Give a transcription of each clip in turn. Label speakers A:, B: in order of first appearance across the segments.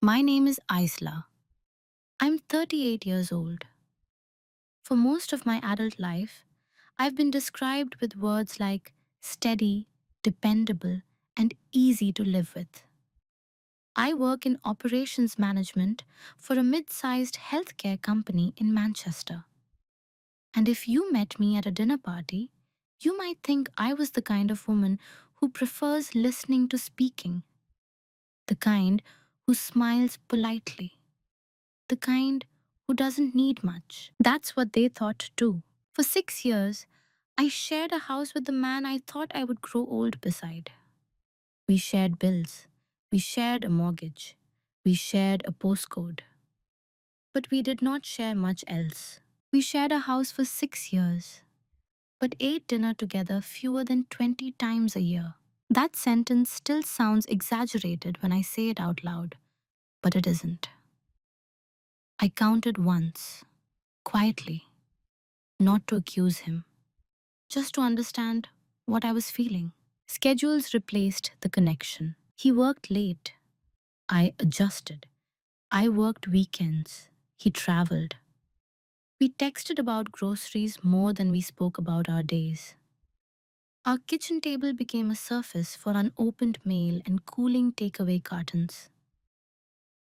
A: My name is Isla. I'm 38 years old. For most of my adult life, I've been described with words like steady, dependable, and easy to live with. I work in operations management for a mid sized healthcare company in Manchester. And if you met me at a dinner party, you might think I was the kind of woman who prefers listening to speaking, the kind who smiles politely, the kind who doesn't need much. That's what they thought too. For 6 years, I shared a house with the man I thought I would grow old beside. We shared bills. We shared a mortgage. We shared a postcode. But we did not share much else. We shared a house for 6 years, but ate dinner together fewer than 20 times a year. That sentence still sounds exaggerated when I say it out loud, but it isn't. I counted once, quietly, not to accuse him, just to understand what I was feeling. Schedules replaced the connection. He worked late. I adjusted. I worked weekends. He traveled. We texted about groceries more than we spoke about our days. Our kitchen table became a surface for unopened mail and cooling takeaway cartons.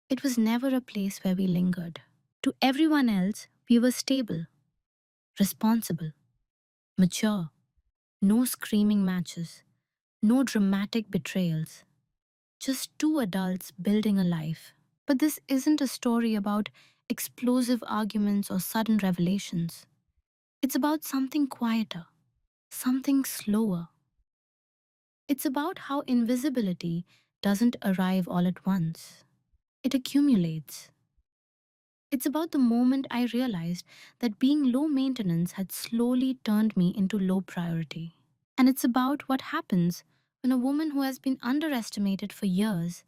A: It was never a place where we lingered. To everyone else, we were stable, responsible, mature, no screaming matches, no dramatic betrayals, just two adults building a life. But this isn't a story about explosive arguments or sudden revelations. It's about something quieter, something slower. It's about how invisibility doesn't arrive all at once. It accumulates. It's about the moment I realized that being low maintenance had slowly turned me into low priority. And it's about what happens when a woman who has been underestimated for years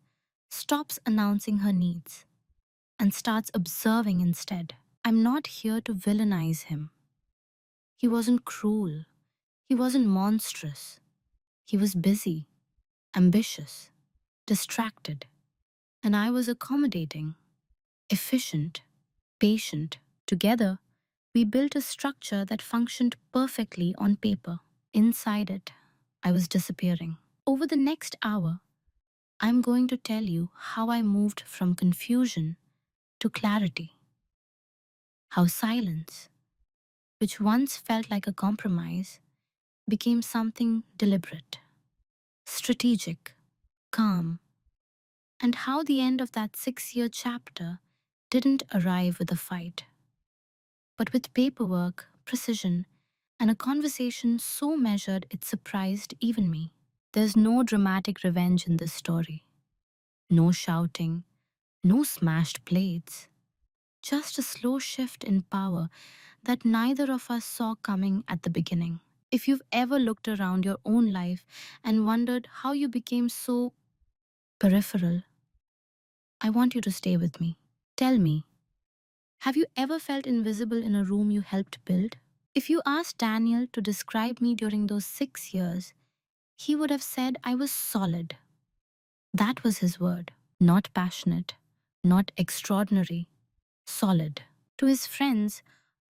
A: stops announcing her needs and starts observing instead. I'm not here to villainize him. He wasn't cruel. He wasn't monstrous. He was busy, ambitious, distracted. And I was accommodating, efficient, patient. Together, we built a structure that functioned perfectly on paper. Inside it, I was disappearing. Over the next hour, I'm going to tell you how I moved from confusion to clarity, how silence, which once felt like a compromise, became something deliberate, strategic, calm, and how the end of that 6 year chapter didn't arrive with a fight, but with paperwork, precision, and a conversation so measured it surprised even me. There's no dramatic revenge in this story, no shouting, no smashed plates, just a slow shift in power that neither of us saw coming at the beginning. If you've ever looked around your own life and wondered how you became so peripheral, I want you to stay with me. Tell me, have you ever felt invisible in a room you helped build? If you asked Daniel to describe me during those 6 years, he would have said I was solid. That was his word. Not passionate, not extraordinary, solid. To his friends,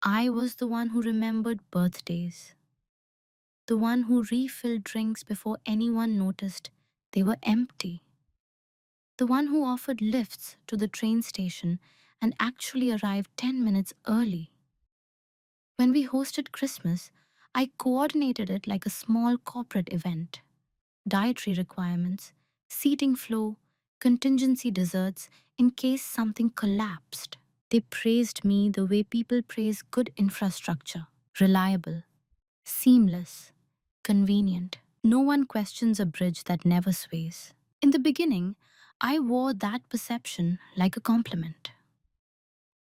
A: I was the one who remembered birthdays, the one who refilled drinks before anyone noticed they were empty, the one who offered lifts to the train station and actually arrived 10 minutes early. When we hosted Christmas, I coordinated it like a small corporate event. Dietary requirements, seating flow, contingency desserts in case something collapsed. They praised me the way people praise good infrastructure: reliable, seamless, convenient. No one questions a bridge that never sways. In the beginning, I wore that perception like a compliment.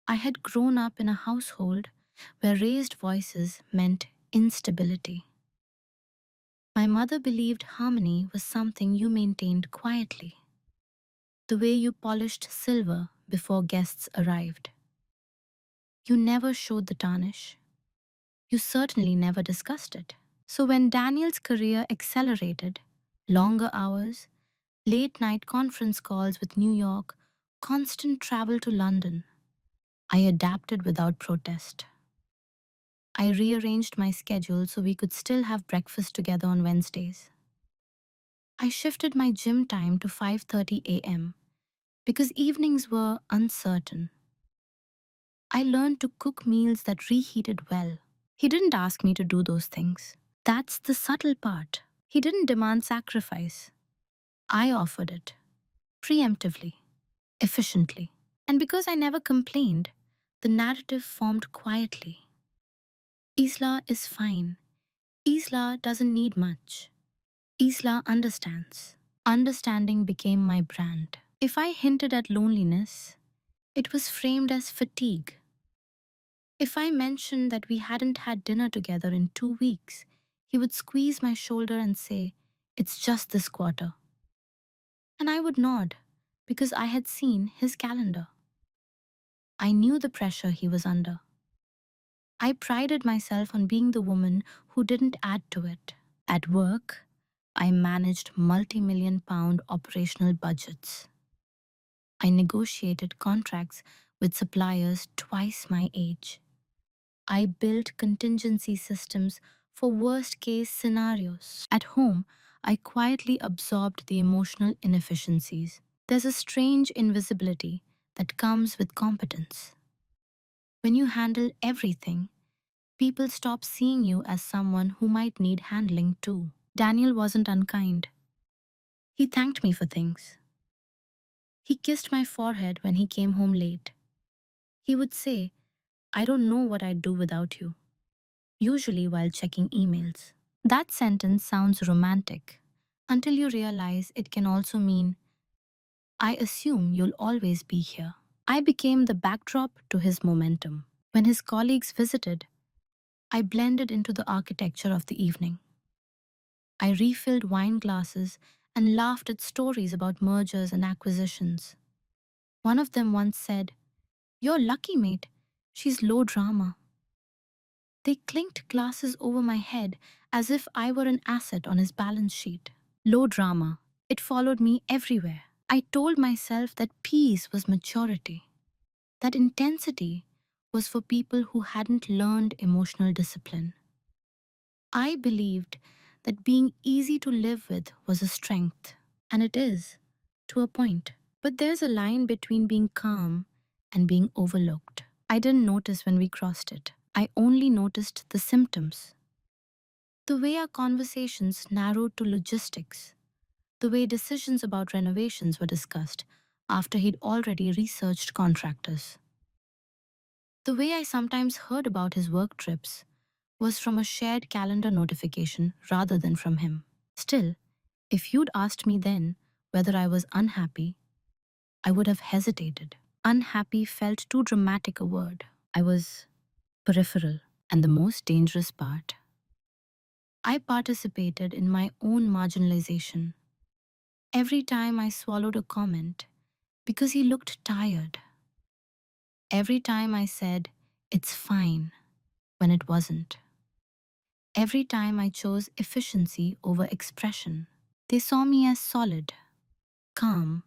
A: I had grown up in a household where raised voices meant instability. My mother believed harmony was something you maintained quietly, the way you polished silver before guests arrived. You never showed the tarnish. You certainly never discussed it. So when Daniel's career accelerated, longer hours, late night conference calls with New York, Constant travel to London. I adapted without protest. I rearranged my schedule so we could still have breakfast together on Wednesdays. I shifted my gym time to 5:30 a.m. because evenings were uncertain. I learned to cook meals that reheated well. He didn't ask me to do those things. That's the subtle part. He didn't demand sacrifice. I offered it, preemptively, efficiently. And because I never complained, the narrative formed quietly. Isla is fine. Isla doesn't need much. Isla understands. Understanding became my brand. If I hinted at loneliness, it was framed as fatigue. If I mentioned that we hadn't had dinner together in 2 weeks, he would squeeze my shoulder and say, "It's just this quarter." And I would nod, because I had seen his calendar. I knew the pressure he was under. I prided myself on being the woman who didn't add to it. At work, I managed multi-million pound operational budgets. I negotiated contracts with suppliers twice my age. I built contingency systems for worst case scenarios. At home, I quietly absorbed the emotional inefficiencies. There's a strange invisibility that comes with competence. When you handle everything, people stop seeing you as someone who might need handling too. Daniel wasn't unkind. He thanked me for things. He kissed my forehead when he came home late. He would say, "I don't know what I'd do without you," usually while checking emails. That sentence sounds romantic until you realize it can also mean, "I assume you'll always be here." I became the backdrop to his momentum. When his colleagues visited, I blended into the architecture of the evening. I refilled wine glasses and laughed at stories about mergers and acquisitions. One of them once said, "You're lucky, mate. She's low drama." They clinked glasses over my head as if I were an asset on his balance sheet. Low drama. It followed me everywhere. I told myself that peace was maturity, that intensity was for people who hadn't learned emotional discipline. I believed that being easy to live with was a strength, and it is, to a point. But there's a line between being calm and being overlooked. I didn't notice when we crossed it. I only noticed the symptoms. The way our conversations narrowed to logistics, the way decisions about renovations were discussed after he'd already researched contractors. The way I sometimes heard about his work trips was from a shared calendar notification rather than from him. Still, if you'd asked me then whether I was unhappy, I would have hesitated. Unhappy felt too dramatic a word. I was peripheral. And the most dangerous part, I participated in my own marginalization. Every time I swallowed a comment because he looked tired. Every time I said, "It's fine," when it wasn't. Every time I chose efficiency over expression. They saw me as solid, calm,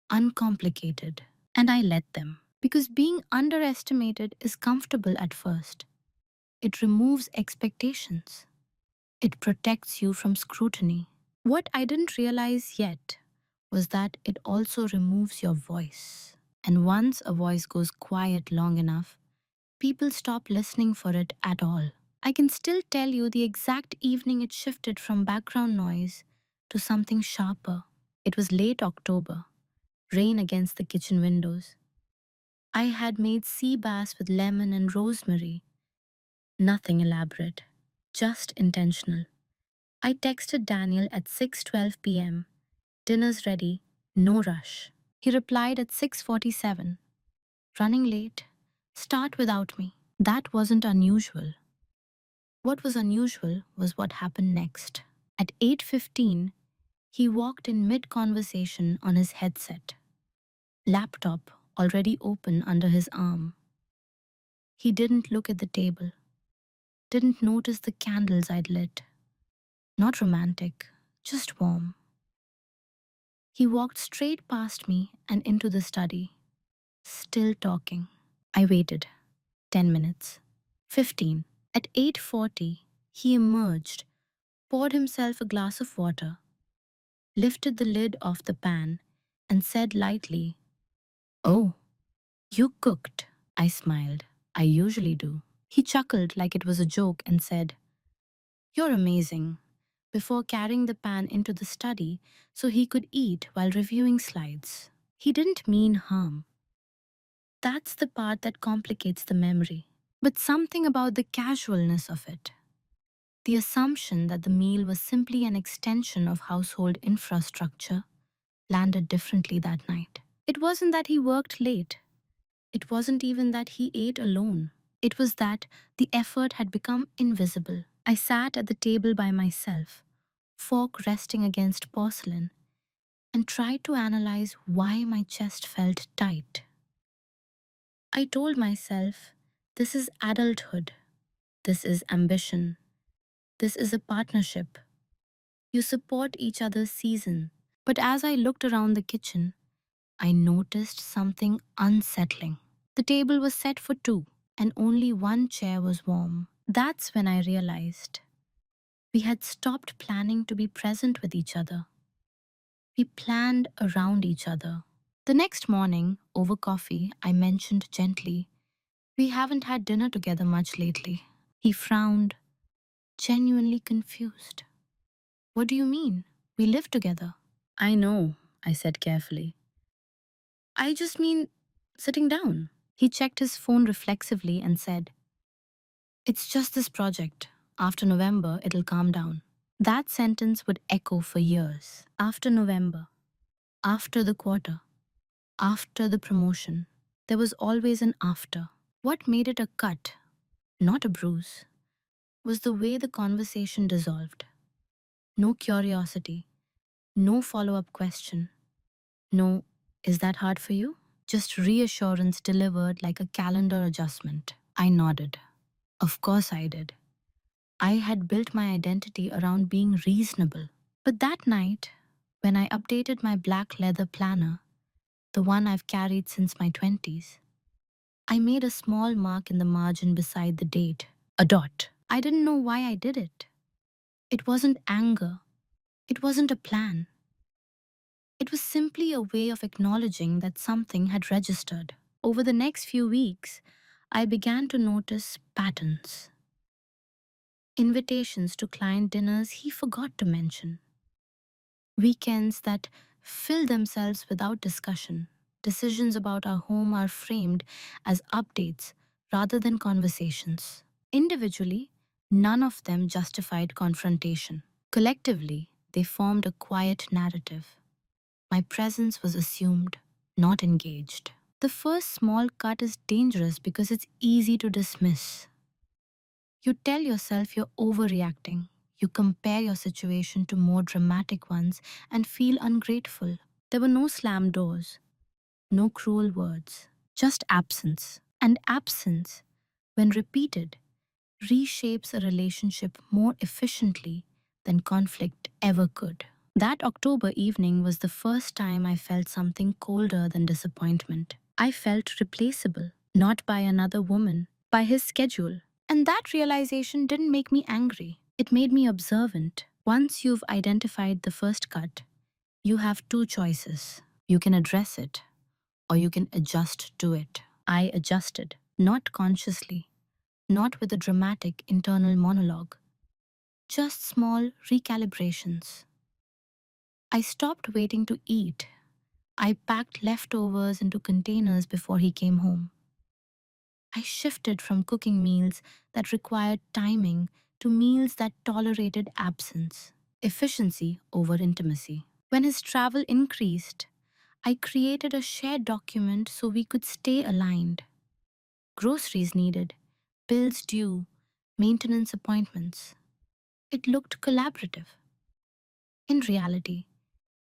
A: uncomplicated, and I let them. Because being underestimated is comfortable at first. It removes expectations. It protects you from scrutiny. What I didn't realize yet was that it also removes your voice. And once a voice goes quiet long enough, people stop listening for it at all. I can still tell you the exact evening it shifted from background noise to something sharper. It was late October, rain against the kitchen windows. I had made sea bass with lemon and rosemary. Nothing elaborate, just intentional. I texted Daniel at 6:12 p.m. "Dinner's ready, no rush." He replied at 6:47. "Running late? Start without me." That wasn't unusual. What was unusual was what happened next. At 8:15, he walked in mid-conversation on his headset, laptop already open under his arm. He didn't look at the table, didn't notice the candles I'd lit. Not romantic, just warm. He walked straight past me and into the study. still talking. I waited. 10 minutes. 15. At 8:40, he emerged, poured himself a glass of water, lifted the lid off the pan, and said lightly, "Oh, you cooked." I smiled. "I usually do." He chuckled like it was a joke and said, "You're amazing," before carrying the pan into the study so he could eat while reviewing slides. He didn't mean harm. That's the part that complicates the memory. But something about the casualness of it, the assumption that the meal was simply an extension of household infrastructure, landed differently that night. It wasn't that he worked late. It wasn't even that he ate alone. It was that the effort had become invisible. I sat at the table by myself, fork resting against porcelain, and tried to analyze why my chest felt tight. I told myself, this is adulthood. This is ambition. This is a partnership. You support each other's season. But as I looked around the kitchen, I noticed something unsettling. The table was set for two, and only one chair was warm. That's when I realized we had stopped planning to be present with each other. We planned around each other. The next morning, over coffee, I mentioned gently, "We haven't had dinner together much lately." He frowned, genuinely confused. "What do you mean? We live together." "I know," I said carefully. "I just mean sitting down." He checked his phone reflexively and said, "It's just this project. After November, it'll calm down." That sentence would echo for years. After November, after the quarter, after the promotion, there was always an after. What made it a cut, not a bruise, was the way the conversation dissolved. No curiosity, no follow-up question, no, "Is that hard for you?" Just reassurance delivered like a calendar adjustment. I nodded. Of course I did. I had built my identity around being reasonable. But that night, when I updated my black leather planner, the one I've carried since my 20s, I made a small mark in the margin beside the date, a dot. I didn't know why I did it. It wasn't anger. It wasn't a plan. It was simply a way of acknowledging that something had registered. Over the next few weeks, I began to notice patterns. Invitations to client dinners he forgot to mention. Weekends that fill themselves without discussion. Decisions about our home are framed as updates rather than conversations. Individually, none of them justified confrontation. Collectively, they formed a quiet narrative. My presence was assumed, not engaged. The first small cut is dangerous because it's easy to dismiss. You tell yourself you're overreacting. You compare your situation to more dramatic ones and feel ungrateful. There were no slammed doors, no cruel words, just absence. And absence, when repeated, reshapes a relationship more efficiently than conflict ever could. That October evening was the first time I felt something colder than disappointment. I felt replaceable, not by another woman, by his schedule. And that realization didn't make me angry. It made me observant. Once you've identified the first cut, you have two choices. You can address it, or you can adjust to it. I adjusted, not consciously, not with a dramatic internal monologue, just small recalibrations. I stopped waiting to eat. I packed leftovers into containers before he came home. I shifted from cooking meals that required timing to meals that tolerated absence, efficiency over intimacy. When his travel increased, I created a shared document so we could stay aligned. Groceries needed, bills due, maintenance appointments. It looked collaborative. In reality,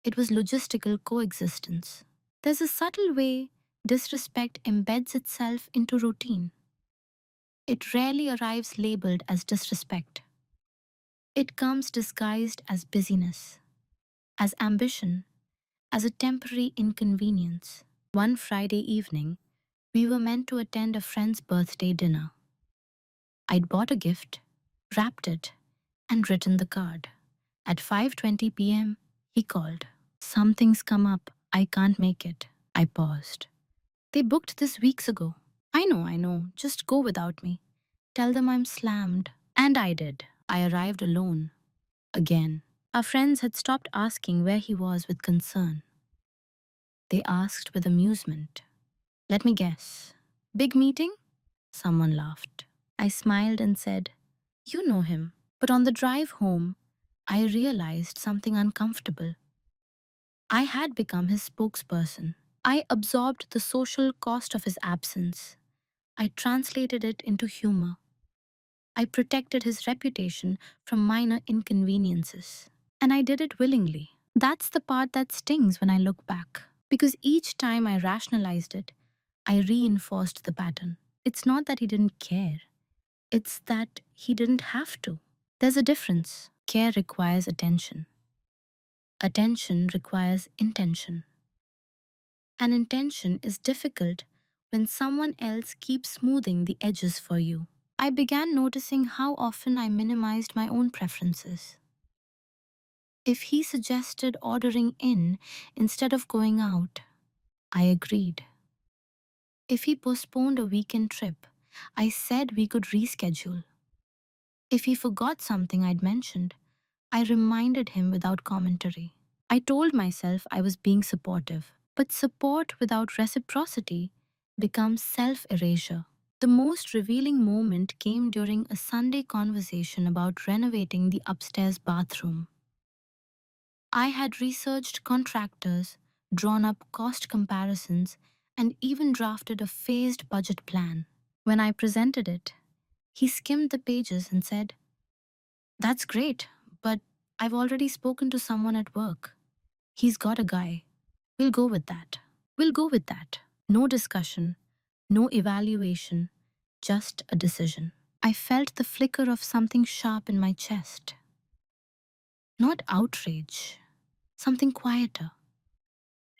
A: it was logistical coexistence. There's a subtle way disrespect embeds itself into routine. It rarely arrives labeled as disrespect. It comes disguised as busyness, as ambition, as a temporary inconvenience. One Friday evening, We were meant to attend a friend's birthday dinner. I'd bought a gift, wrapped it, and written the card. At 5:20 p.m., he called. Something's come up. I can't make it. I paused. They booked this weeks ago. I know. Just go without me. Tell them I'm slammed. And I did. I arrived alone. Again. Our friends had stopped asking where he was with concern. They asked with amusement. Let me guess. Big meeting? Someone laughed. I smiled and said, You know him. But on the drive home, I realized something uncomfortable. I had become his spokesperson. I absorbed the social cost of his absence. I translated it into humor. I protected his reputation from minor inconveniences. And I did it willingly. That's the part that stings when I look back. Because each time I rationalized it, I reinforced the pattern. It's not that he didn't care, it's that he didn't have to. There's a difference. Care requires attention. Attention requires intention. And intention is difficult when someone else keeps smoothing the edges for you. I began noticing how often I minimized my own preferences. If he suggested ordering in instead of going out, I agreed. If he postponed a weekend trip, I said we could reschedule. If he forgot something I'd mentioned, I reminded him without commentary. I told myself I was being supportive, but support without reciprocity becomes self erasure. The most revealing moment came during a Sunday conversation about renovating the upstairs bathroom. I had researched contractors, drawn up cost comparisons, and even drafted a phased budget plan. When I presented it, he skimmed the pages and said, That's great, but I've already spoken to someone at work. He's got a guy. We'll go with that. We'll go with that. No discussion, no evaluation, just a decision. I felt the flicker of something sharp in my chest. Not outrage, something quieter,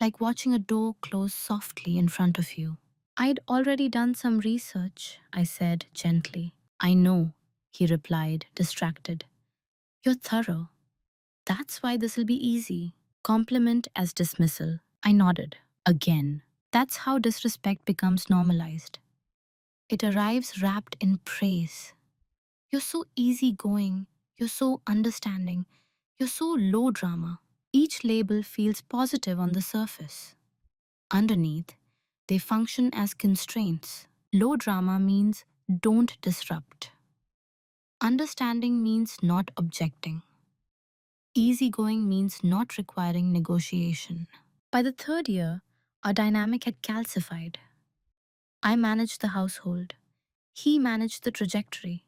A: like watching a door close softly in front of you. I'd already done some research, I said gently. I know, he replied, distracted. You're thorough. That's why this'll be easy. Compliment as dismissal. I nodded. Again. That's how disrespect becomes normalized. It arrives wrapped in praise. You're so easygoing. You're so understanding. You're so low drama. Each label feels positive on the surface. Underneath, they function as constraints. Low drama means don't disrupt. Understanding means not objecting. Easygoing means not requiring negotiation. By the third year, our dynamic had calcified. I managed the household. He managed the trajectory.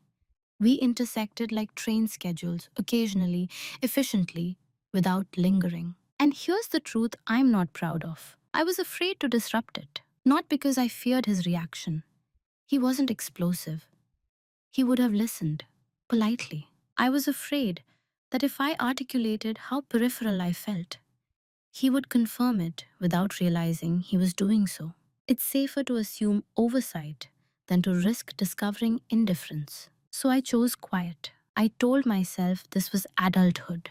A: We intersected like train schedules, occasionally, efficiently, without lingering. And here's the truth I'm not proud of. I was afraid to disrupt it. Not because I feared his reaction. He wasn't explosive. He would have listened, politely. I was afraid that if I articulated how peripheral I felt, he would confirm it without realizing he was doing so. It's safer to assume oversight than to risk discovering indifference. So I chose quiet. I told myself this was adulthood.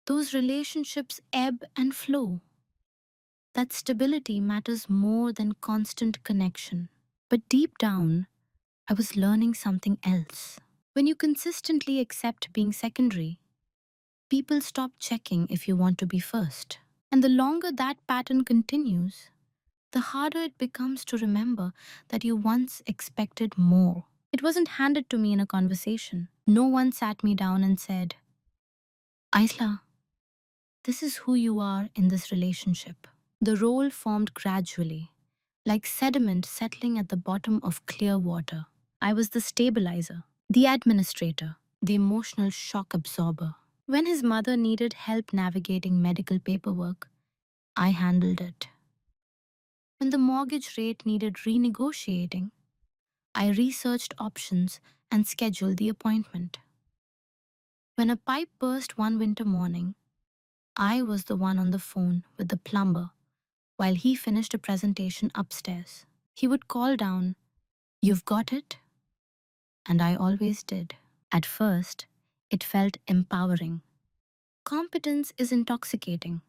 A: Those relationships ebb and flow. That stability matters more than constant connection. But deep down, I was learning something else. When you consistently accept being secondary, people stop checking if you want to be first. And the longer that pattern continues, the harder it becomes to remember that you once expected more. It wasn't handed to me in a conversation. No one sat me down and said, Aisla, this is who you are in this relationship. The role formed gradually, like sediment settling at the bottom of clear water. I was the stabilizer, the administrator, the emotional shock absorber. When his mother needed help navigating medical paperwork, I handled it. When the mortgage rate needed renegotiating, I researched options and scheduled the appointment. When a pipe burst one winter morning, I was the one on the phone with the plumber while he finished a presentation upstairs. He would call down, "You've got it?" And I always did. At first, it felt empowering. Competence is intoxicating.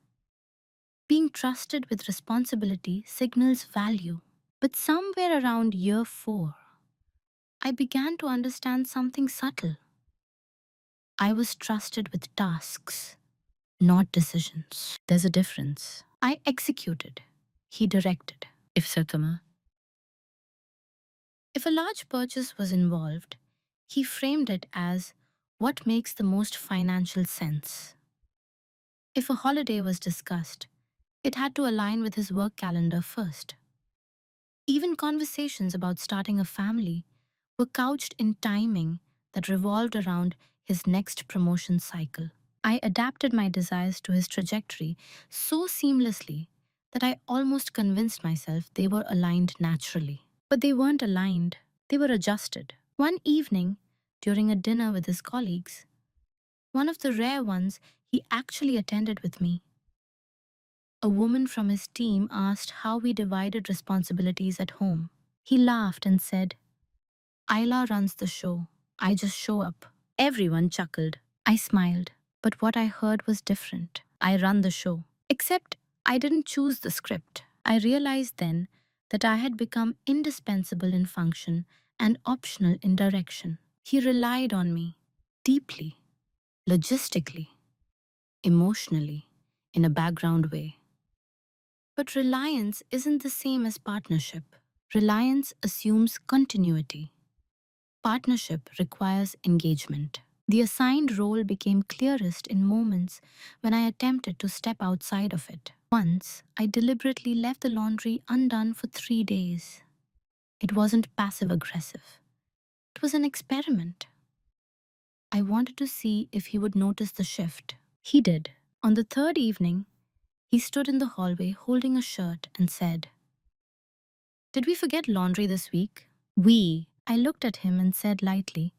A: Being trusted with responsibility signals value. But somewhere around year 4, I began to understand something subtle. I was trusted with tasks, not decisions. There's a difference. I executed. He directed. If Satama. If a large purchase was involved, he framed it as what makes the most financial sense. If a holiday was discussed, it had to align with his work calendar first. Even conversations about starting a family were couched in timing that revolved around his next promotion cycle. I adapted my desires to his trajectory so seamlessly that I almost convinced myself they were aligned naturally. But they weren't aligned, they were adjusted. One evening, during a dinner with his colleagues, one of the rare ones he actually attended with me, a woman from his team asked how we divided responsibilities at home. He laughed and said, "Ayla runs the show. I just show up." Everyone chuckled. I smiled, but what I heard was different. "I run the show." Except I didn't choose the script. I realized then that I had become indispensable in function and optional in direction. He relied on me deeply, logistically, emotionally, in a background way. But reliance isn't the same as partnership. Reliance assumes continuity. Partnership requires engagement. The assigned role became clearest in moments when I attempted to step outside of it. Once, I deliberately left the laundry undone for 3 days. It wasn't passive aggressive, it was an experiment. I wanted to see if he would notice the shift. He did. On the third evening, he stood in the hallway holding a shirt and said, "Did we forget laundry this week?" "We." I looked at him and said lightly,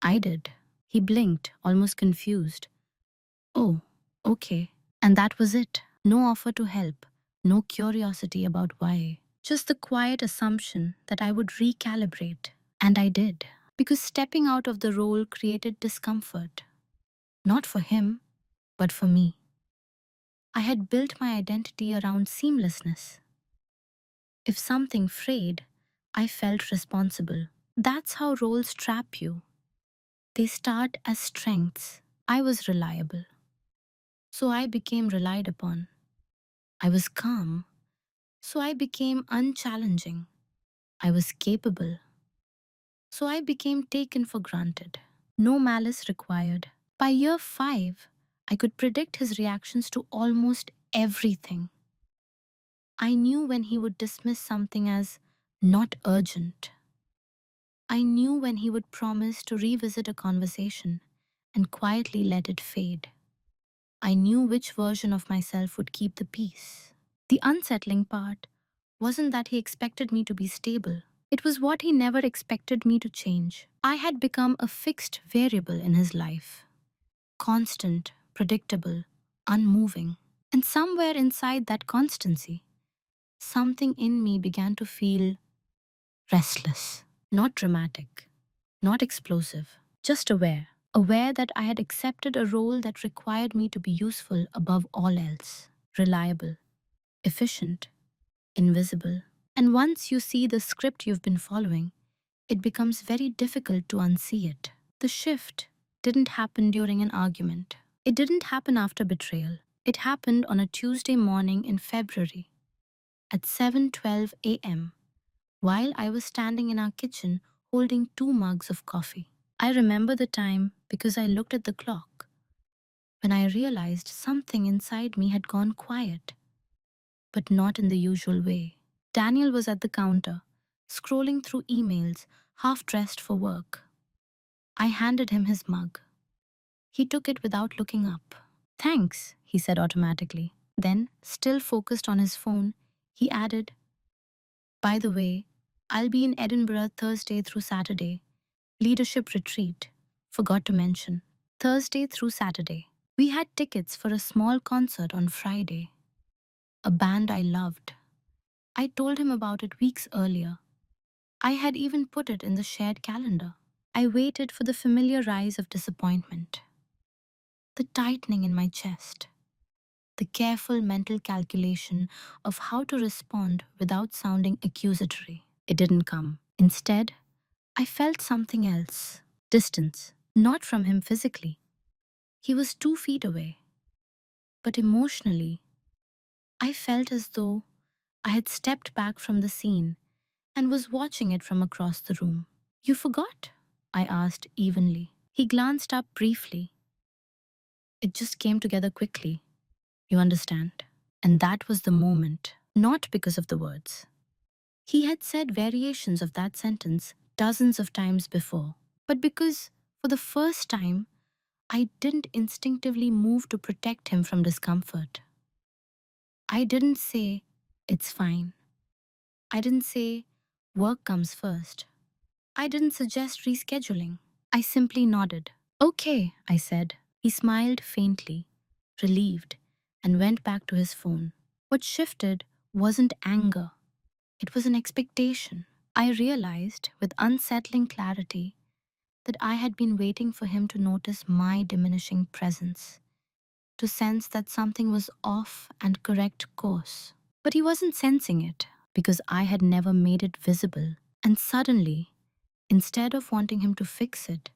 A: "I did." He blinked, almost confused. "Oh, okay." And that was it. No offer to help, no curiosity about why. Just the quiet assumption that I would recalibrate. And I did. Because stepping out of the role created discomfort. Not for him, but for me. I had built my identity around seamlessness. If something frayed, I felt responsible. That's how roles trap you. They start as strengths. I was reliable. So I became relied upon. I was calm. So I became unchallenging. I was capable. So I became taken for granted. No malice required. By year 5, I could predict his reactions to almost everything. I knew when he would dismiss something as not urgent. I knew when he would promise to revisit a conversation and quietly let it fade. I knew which version of myself would keep the peace. The unsettling part wasn't that he expected me to be stable. It was what he never expected me to change. I had become a fixed variable in his life. Constant, predictable, unmoving. And somewhere inside that constancy, something in me began to feel restless. Not dramatic, not explosive, just aware. Aware that I had accepted a role that required me to be useful above all else. Reliable, efficient, invisible. And once you see the script you've been following, it becomes very difficult to unsee it. The shift didn't happen during an argument. It didn't happen after betrayal. It happened on a Tuesday morning in February at 7:12 a.m. while I was standing in our kitchen holding 2 mugs of coffee. I remember the time because I looked at the clock when I realized something inside me had gone quiet, but not in the usual way. Daniel was at the counter, scrolling through emails, half dressed for work. I handed him his mug. He took it without looking up. "Thanks," he said automatically. Then, still focused on his phone, he added, "By the way, I'll be in Edinburgh Thursday through Saturday. Leadership retreat. Forgot to mention. Thursday through Saturday." We had tickets for a small concert on Friday. A band I loved. I told him about it weeks earlier. I had even put it in the shared calendar. I waited for the familiar rise of disappointment, the tightening in my chest, the careful mental calculation of how to respond without sounding accusatory. It didn't come. Instead, I felt something else, distance, not from him physically. He was 2 feet away, but emotionally, I felt as though I had stepped back from the scene and was watching it from across the room. You forgot? I asked evenly. He glanced up briefly. It just came together quickly. You understand? And that was the moment, not because of the words. He had said variations of that sentence dozens of times before, but because, for the first time, I didn't instinctively move to protect him from discomfort. I didn't say, it's fine. I didn't say, work comes first. I didn't suggest rescheduling. I simply nodded. Okay, I said. He smiled faintly, relieved, and went back to his phone. What shifted wasn't anger, it was an expectation. I realized with unsettling clarity that I had been waiting for him to notice my diminishing presence, to sense that something was off and correct course. But he wasn't sensing it because I had never made it visible. And suddenly, instead of wanting him to fix it,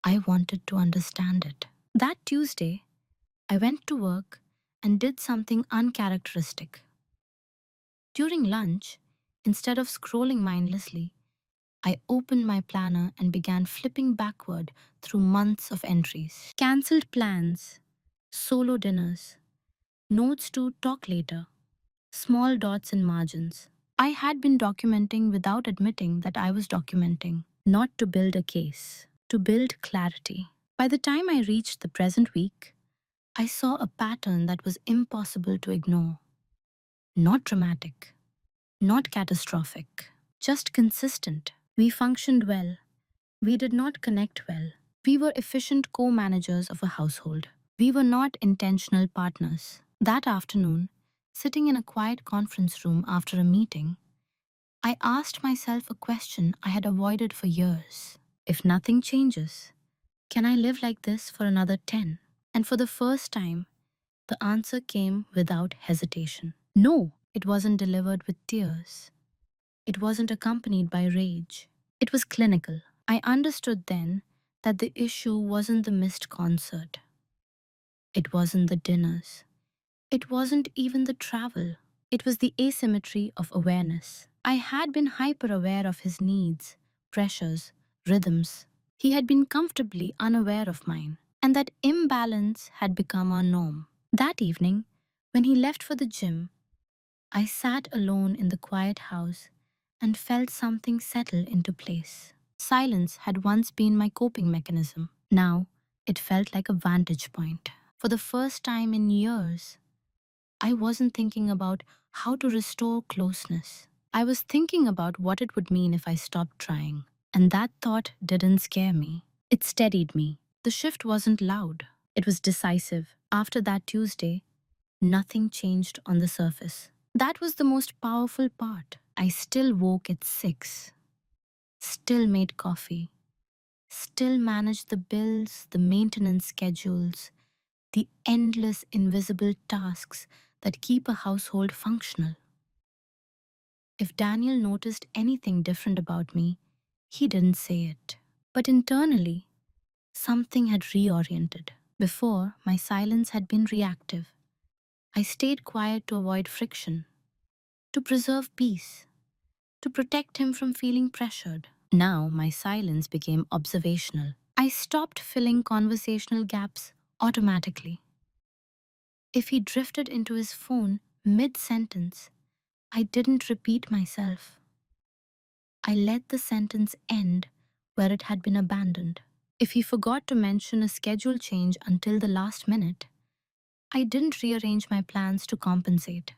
A: I wanted to understand it. That Tuesday, I went to work and did something uncharacteristic. During lunch, instead of scrolling mindlessly, I opened my planner and began flipping backward through months of entries. Cancelled plans, solo dinners, notes to talk later, small dots in margins. I had been documenting without admitting that I was documenting, not to build a case, to build clarity. By the time I reached the present week, I saw a pattern that was impossible to ignore. Not dramatic, not catastrophic, just consistent. We functioned well. We did not connect well. We were efficient co managers of a household. We were not intentional partners. That afternoon, sitting in a quiet conference room after a meeting, I asked myself a question I had avoided for years. If nothing changes, can I live like this for another 10? And for the first time, the answer came without hesitation. No, it wasn't delivered with tears. It wasn't accompanied by rage. It was clinical. I understood then that the issue wasn't the missed concert. It wasn't the dinners. It wasn't even the travel. It was the asymmetry of awareness. I had been hyper aware of his needs, pressures, rhythms. He had been comfortably unaware of mine, and that imbalance had become our norm. That evening, when he left for the gym, I sat alone in the quiet house and felt something settle into place. Silence had once been my coping mechanism. Now, it felt like a vantage point. For the first time in years, I wasn't thinking about how to restore closeness. I was thinking about what it would mean if I stopped trying. And that thought didn't scare me. It steadied me. The shift wasn't loud. It was decisive. After that Tuesday, nothing changed on the surface. That was the most powerful part. I still woke at 6, still made coffee, still managed the bills, the maintenance schedules, the endless invisible tasks that keep a household functional. If Daniel noticed anything different about me, he didn't say it. But internally, something had reoriented. Before, my silence had been reactive. I stayed quiet to avoid friction, to preserve peace, to protect him from feeling pressured. Now, my silence became observational. I stopped filling conversational gaps automatically. If he drifted into his phone mid sentence, I didn't repeat myself. I let the sentence end where it had been abandoned. If he forgot to mention a schedule change until the last minute, I didn't rearrange my plans to compensate.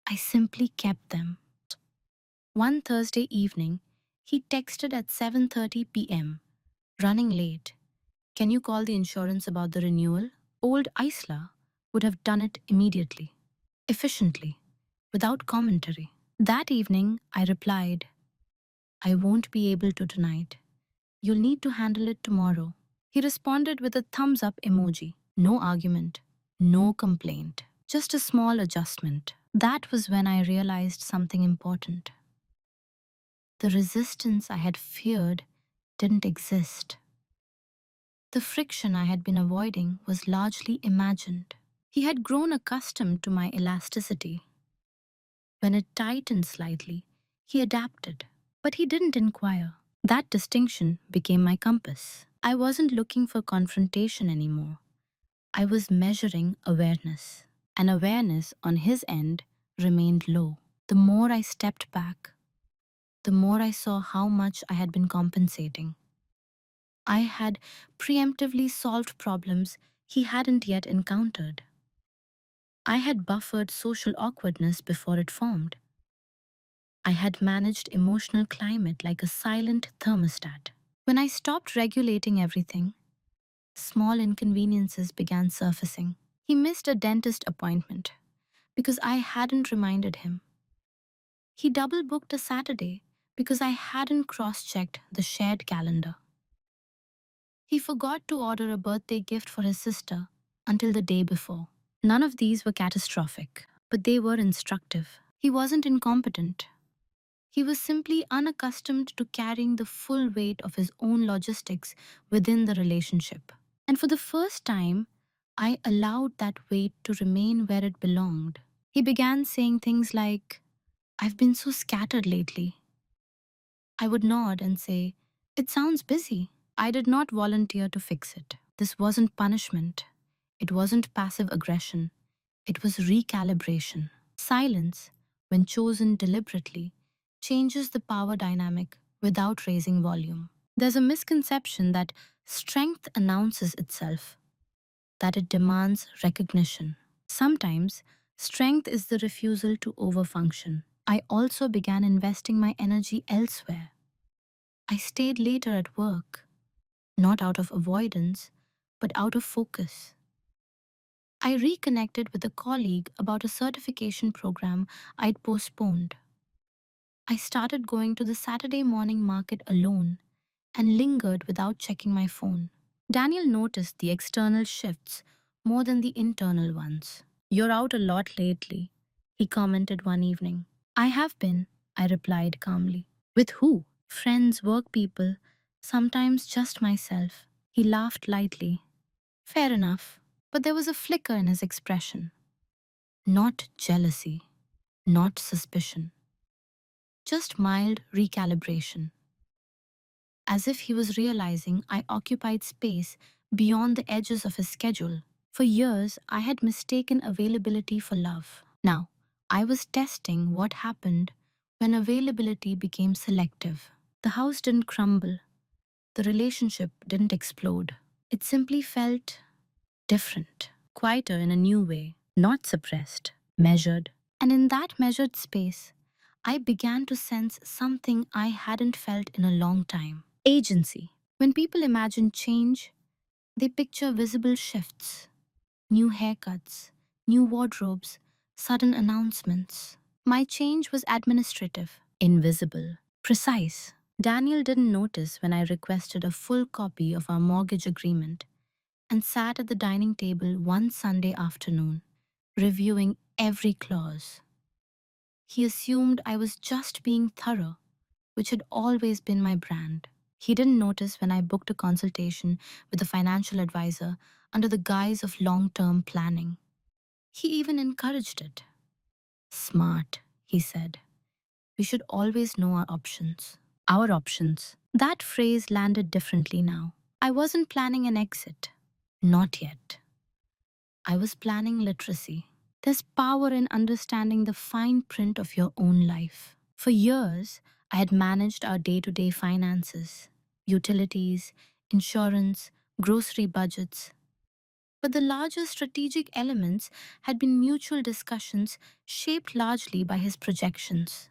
A: I simply kept them. One Thursday evening, he texted at 7:30 p.m., running late. Can you call the insurance about the renewal? Old Isla would have done it immediately, efficiently, without commentary. That evening, I replied, I won't be able to tonight. You'll need to handle it tomorrow. He responded with a thumbs up emoji. No argument, no complaint, just a small adjustment. That was when I realized something important. The resistance I had feared didn't exist. The friction I had been avoiding was largely imagined. He had grown accustomed to my elasticity. When it tightened slightly, he adapted. But he didn't inquire. That distinction became my compass. I wasn't looking for confrontation anymore. I was measuring awareness. And awareness on his end remained low. The more I stepped back, the more I saw how much I had been compensating. I had preemptively solved problems he hadn't yet encountered. I had buffered social awkwardness before it formed. I had managed emotional climate like a silent thermostat. When I stopped regulating everything, small inconveniences began surfacing. He missed a dentist appointment because I hadn't reminded him. He double booked a Saturday because I hadn't cross checked the shared calendar. He forgot to order a birthday gift for his sister until the day before. None of these were catastrophic, but they were instructive. He wasn't incompetent. He was simply unaccustomed to carrying the full weight of his own logistics within the relationship. And for the first time, I allowed that weight to remain where it belonged. He began saying things like, I've been so scattered lately. I would nod and say, It sounds busy. I did not volunteer to fix it. This wasn't punishment. It wasn't passive aggression. It was recalibration. Silence, when chosen deliberately, changes the power dynamic without raising volume. There's a misconception that strength announces itself, that it demands recognition. Sometimes, strength is the refusal to overfunction. I also began investing my energy elsewhere. I stayed later at work, not out of avoidance, but out of focus. I reconnected with a colleague about a certification program I'd postponed. I started going to the Saturday morning market alone and lingered without checking my phone. Daniel noticed the external shifts more than the internal ones. You're out a lot lately, he commented one evening. I have been, I replied calmly. With who? Friends, work people, sometimes just myself. He laughed lightly. Fair enough. But there was a flicker in his expression. Not jealousy, not suspicion, just mild recalibration. As if he was realizing I occupied space beyond the edges of his schedule. For years, I had mistaken availability for love. Now, I was testing what happened when availability became selective. The house didn't crumble, the relationship didn't explode. It simply felt different, quieter in a new way, not suppressed, measured. And in that measured space, I began to sense something I hadn't felt in a long time. Agency. When people imagine change, they picture visible shifts, new haircuts, new wardrobes, sudden announcements. My change was administrative, invisible, precise. Daniel didn't notice when I requested a full copy of our mortgage agreement and sat at the dining table one Sunday afternoon, reviewing every clause. He assumed I was just being thorough, which had always been my brand. He didn't notice when I booked a consultation with a financial advisor under the guise of long-term planning. He even encouraged it. Smart, he said. We should always know our options. Our options. That phrase landed differently now. I wasn't planning an exit. Not yet. I was planning literacy. There's power in understanding the fine print of your own life. For years, I had managed our day-to-day finances, utilities, insurance, grocery budgets. But the larger strategic elements had been mutual discussions shaped largely by his projections.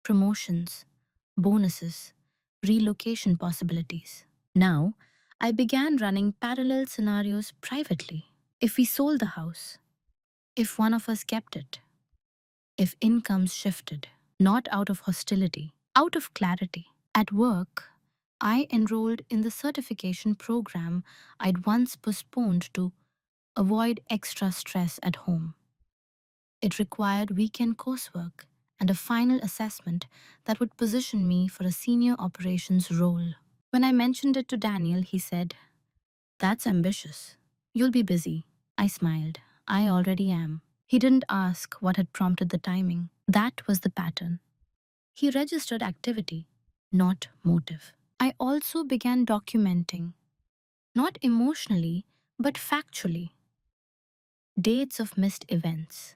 A: Promotions, bonuses, relocation possibilities. Now, I began running parallel scenarios privately. If we sold the house, if one of us kept it, if incomes shifted, not out of hostility, out of clarity. At work, I enrolled in the certification program I'd once postponed to avoid extra stress at home. It required weekend coursework and a final assessment that would position me for a senior operations role. When I mentioned it to Daniel, he said, "That's ambitious. You'll be busy." I smiled. "I already am." He didn't ask what had prompted the timing. That was the pattern. He registered activity, not motive. I also began documenting, not emotionally, but factually. Dates of missed events,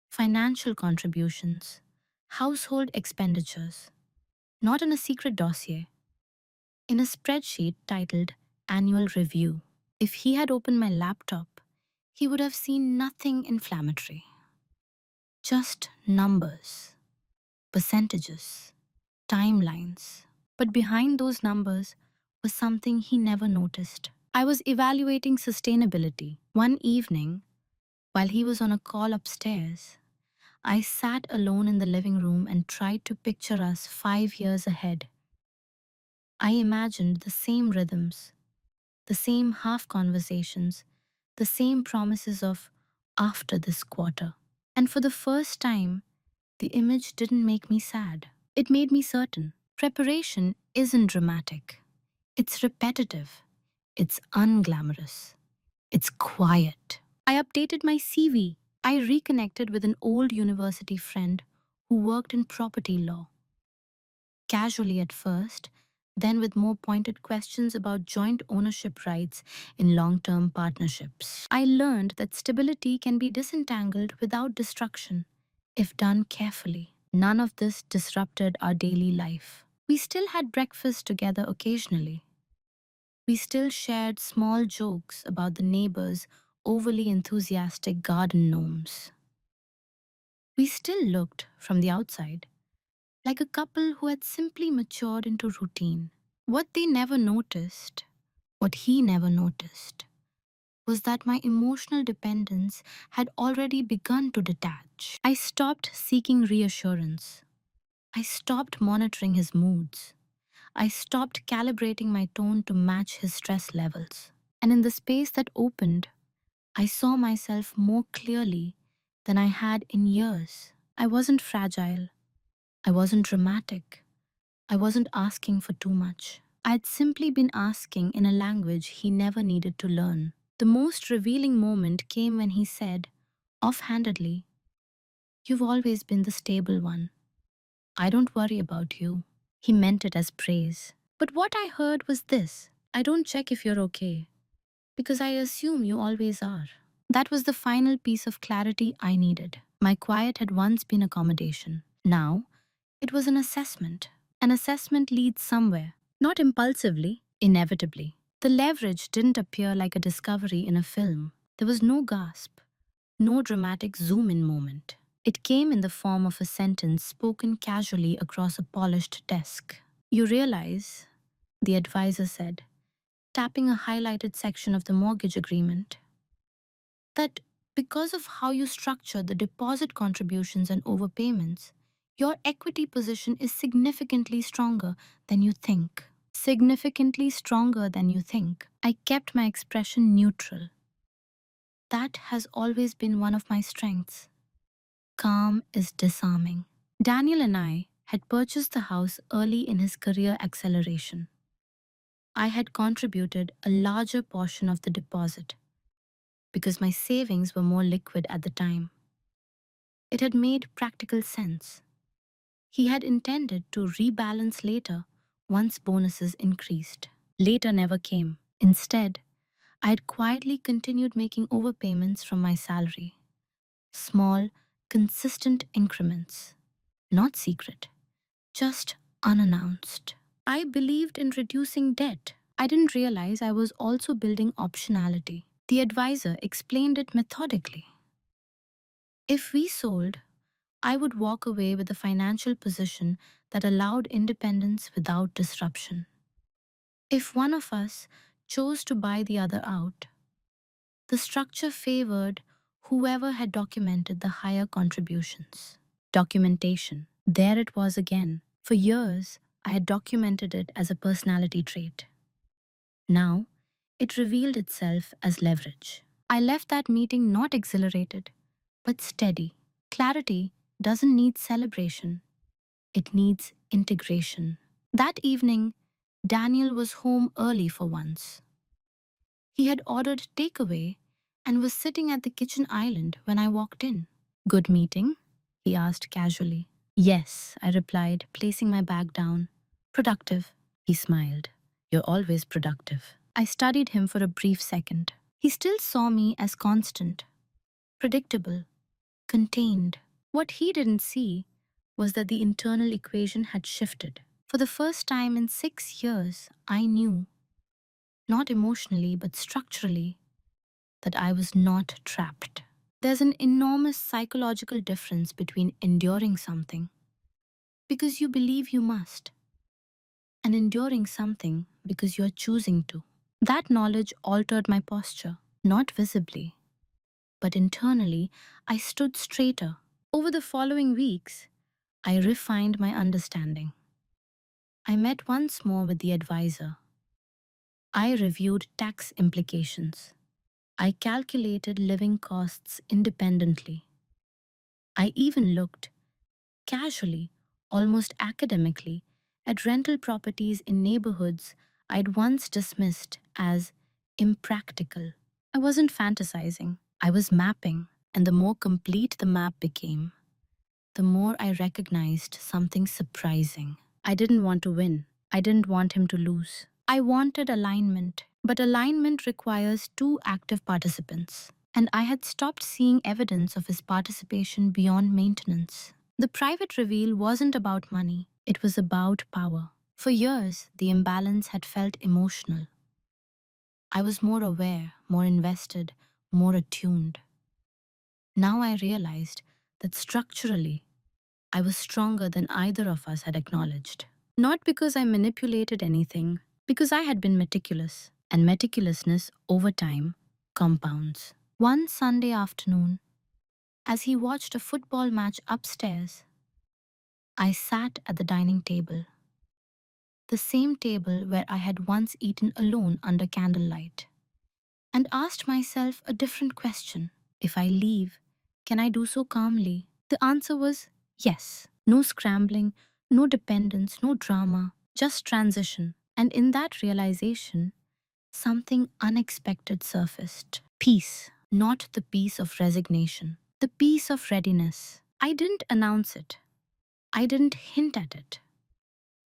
A: financial contributions, household expenditures, not in a secret dossier, in a spreadsheet titled Annual Review. If he had opened my laptop, he would have seen nothing inflammatory, just numbers, percentages, timelines. But behind those numbers was something he never noticed. I was evaluating sustainability. One evening, while he was on a call upstairs, I sat alone in the living room and tried to picture us 5 years ahead. I imagined the same rhythms, the same half conversations, the same promises of after this quarter. And for the first time, the image didn't make me sad. It made me certain. Preparation isn't dramatic. It's repetitive. It's unglamorous. It's quiet. I updated my CV. I reconnected with an old university friend who worked in property law. Casually at first, then with more pointed questions about joint ownership rights in long term partnerships. I learned that stability can be disentangled without destruction if done carefully. None of this disrupted our daily life. We still had breakfast together occasionally. We still shared small jokes about the neighbors' overly enthusiastic garden gnomes. We still looked, from the outside, like a couple who had simply matured into routine. What they never noticed, what he never noticed, was that my emotional dependence had already begun to detach. I stopped seeking reassurance. I stopped monitoring his moods. I stopped calibrating my tone to match his stress levels. And in the space that opened, I saw myself more clearly than I had in years. I wasn't fragile. I wasn't dramatic. I wasn't asking for too much. I'd simply been asking in a language he never needed to learn. The most revealing moment came when he said, offhandedly, "You've always been the stable one. I don't worry about you." He meant it as praise. But what I heard was this: "I don't check if you're okay, because I assume you always are." That was the final piece of clarity I needed. My quiet had once been accommodation. Now, it was an assessment. An assessment leads somewhere, not impulsively, inevitably. The leverage didn't appear like a discovery in a film. There was no gasp, no dramatic zoom in moment. It came in the form of a sentence spoken casually across a polished desk. "You realize," the advisor said, tapping a highlighted section of the mortgage agreement, "that because of how you structure the deposit contributions and overpayments, your equity position is significantly stronger than you think." Significantly stronger than you think. I kept my expression neutral. That has always been one of my strengths. Calm is disarming. Daniel and I had purchased the house early in his career acceleration. I had contributed a larger portion of the deposit because my savings were more liquid at the time. It had made practical sense. He had intended to rebalance later once bonuses increased. Later never came. Instead, I had quietly continued making overpayments from my salary. Small, consistent increments. Not secret, just unannounced. I believed in reducing debt. I didn't realize I was also building optionality. The advisor explained it methodically. If we sold, I would walk away with a financial position that allowed independence without disruption. If one of us chose to buy the other out, the structure favored whoever had documented the higher contributions. Documentation. There it was again. For years, I had documented it as a personality trait. Now, it revealed itself as leverage. I left that meeting not exhilarated, but steady. Clarity doesn't need celebration, it needs integration. That evening, Daniel was home early for once. He had ordered takeaway and was sitting at the kitchen island when I walked in. Good meeting? He asked casually. Yes, I replied, placing my bag down. Productive. He smiled. You're always productive. I studied him for a brief second. He still saw me as constant, predictable, contained. What he didn't see was that the internal equation had shifted. For the first time in 6 years, I knew, not emotionally but structurally, that I was not trapped. There's an enormous psychological difference between enduring something because you believe you must and enduring something because you're choosing to. That knowledge altered my posture, not visibly, but internally, I stood straighter. Over the following weeks, I refined my understanding. I met once more with the advisor. I reviewed tax implications. I calculated living costs independently. I even looked, casually, almost academically, at rental properties in neighborhoods I'd once dismissed as impractical. I wasn't fantasizing, I was mapping, and the more complete the map became, the more I recognized something surprising. I didn't want to win. I didn't want him to lose. I wanted alignment, but alignment requires two active participants. And I had stopped seeing evidence of his participation beyond maintenance. The private reveal wasn't about money, it was about power. For years, the imbalance had felt emotional. I was more aware, more invested, more attuned. Now I realized that structurally, I was stronger than either of us had acknowledged. Not because I manipulated anything, because I had been meticulous, and meticulousness over time compounds. One Sunday afternoon, as he watched a football match upstairs, I sat at the dining table, the same table where I had once eaten alone under candlelight, and asked myself a different question. If I leave, can I do so calmly? The answer was yes. No scrambling, no dependence, no drama, just transition. And in that realization, something unexpected surfaced. Peace, not the peace of resignation, the peace of readiness. I didn't announce it. I didn't hint at it.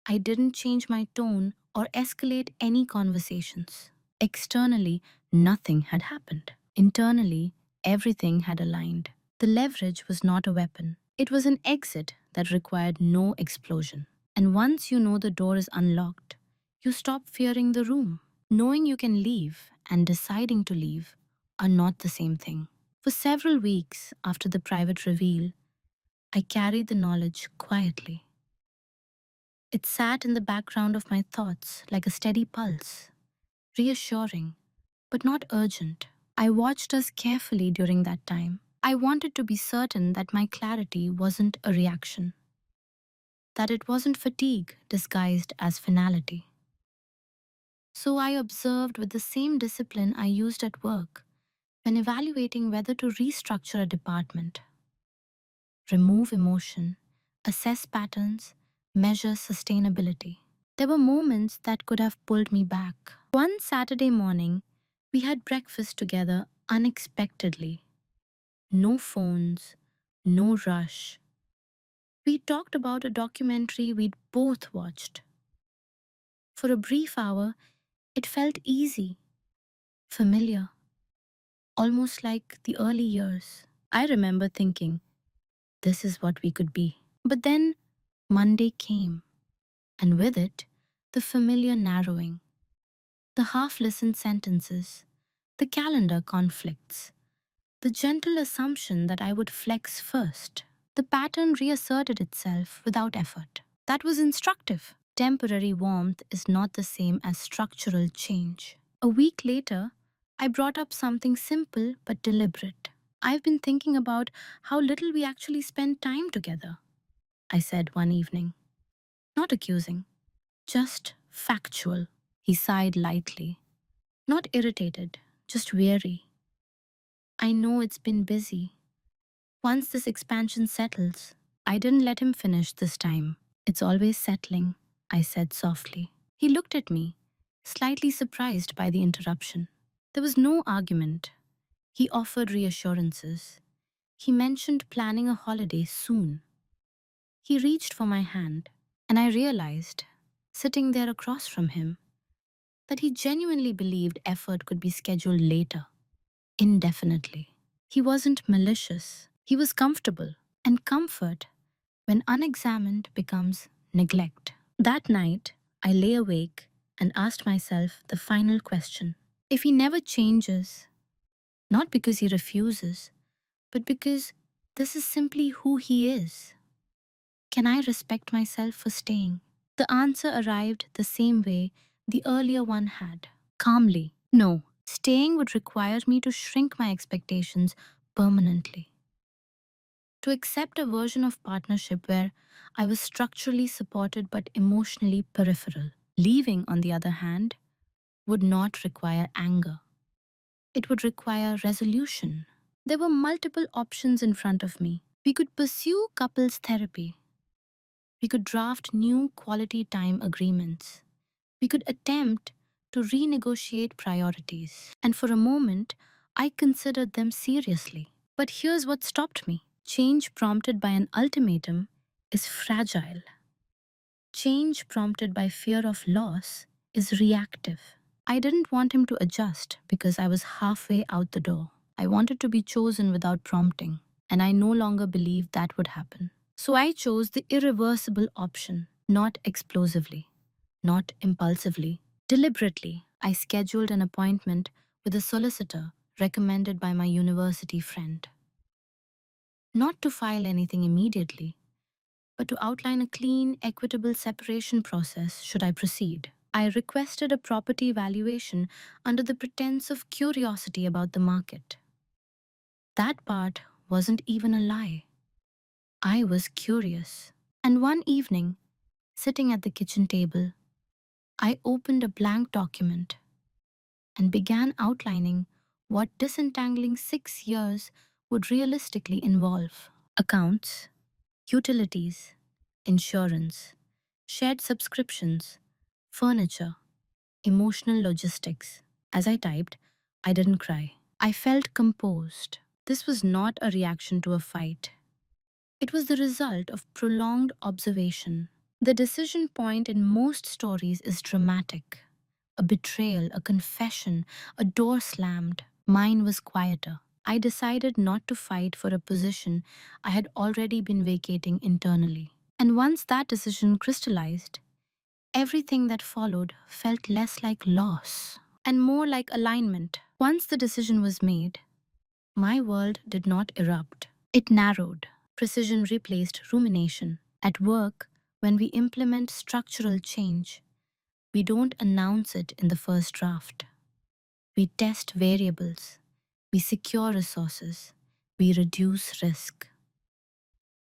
A: I didn't change my tone or escalate any conversations. Externally, nothing had happened. Internally, everything had aligned. The leverage was not a weapon. It was an exit that required no explosion. And once you know the door is unlocked, you stop fearing the room. Knowing you can leave and deciding to leave are not the same thing. For several weeks after the private reveal, I carried the knowledge quietly. It sat in the background of my thoughts like a steady pulse, reassuring, but not urgent. I watched us carefully during that time. I wanted to be certain that my clarity wasn't a reaction, that it wasn't fatigue disguised as finality. So I observed with the same discipline I used at work when evaluating whether to restructure a department, remove emotion, assess patterns, measure sustainability. There were moments that could have pulled me back. One Saturday morning, we had breakfast together unexpectedly. No phones, no rush. We talked about a documentary we'd both watched. For a brief hour, it felt easy, familiar, almost like the early years. I remember thinking, this is what we could be. But then Monday came, and with it, the familiar narrowing, the half listened sentences, the calendar conflicts, the gentle assumption that I would flex first. The pattern reasserted itself without effort. That was instructive. Temporary warmth is not the same as structural change. A week later, I brought up something simple but deliberate. I've been thinking about how little we actually spend time together, I said one evening. Not accusing, just factual. He sighed lightly. Not irritated, just weary. I know it's been busy. Once this expansion settles, I didn't let him finish this time. It's always settling, I said softly. He looked at me, slightly surprised by the interruption. There was no argument. He offered reassurances. He mentioned planning a holiday soon. He reached for my hand, and I realized, sitting there across from him, that he genuinely believed effort could be scheduled later, indefinitely. He wasn't malicious, he was comfortable, and comfort, when unexamined, becomes neglect. That night, I lay awake and asked myself the final question. If he never changes, not because he refuses, but because this is simply who he is, can I respect myself for staying? The answer arrived the same way the earlier one had, calmly. No, staying would require me to shrink my expectations permanently. To accept a version of partnership where I was structurally supported but emotionally peripheral. Leaving, on the other hand, would not require anger. It would require resolution. There were multiple options in front of me. We could pursue couples therapy. We could draft new quality time agreements. We could attempt to renegotiate priorities. And for a moment, I considered them seriously. But here's what stopped me. Change prompted by an ultimatum is fragile. Change prompted by fear of loss is reactive. I didn't want him to adjust because I was halfway out the door. I wanted to be chosen without prompting, and I no longer believed that would happen. So I chose the irreversible option, not explosively, not impulsively. Deliberately, I scheduled an appointment with a solicitor recommended by my university friend. Not to file anything immediately, but to outline a clean, equitable separation process should I proceed. I requested a property valuation under the pretense of curiosity about the market. That part wasn't even a lie. I was curious. And one evening, sitting at the kitchen table, I opened a blank document and began outlining what disentangling 6 years would realistically involve. Accounts, utilities, insurance, shared subscriptions, furniture, emotional logistics. As I typed, I didn't cry. I felt composed. This was not a reaction to a fight. It was the result of prolonged observation. The decision point in most stories is dramatic. A betrayal, a confession, a door slammed. Mine was quieter. I decided not to fight for a position I had already been vacating internally. And once that decision crystallized, everything that followed felt less like loss and more like alignment. Once the decision was made, my world did not erupt. It narrowed. Precision replaced rumination. At work, when we implement structural change, we don't announce it in the first draft. We test variables. We secure resources. We reduce risk.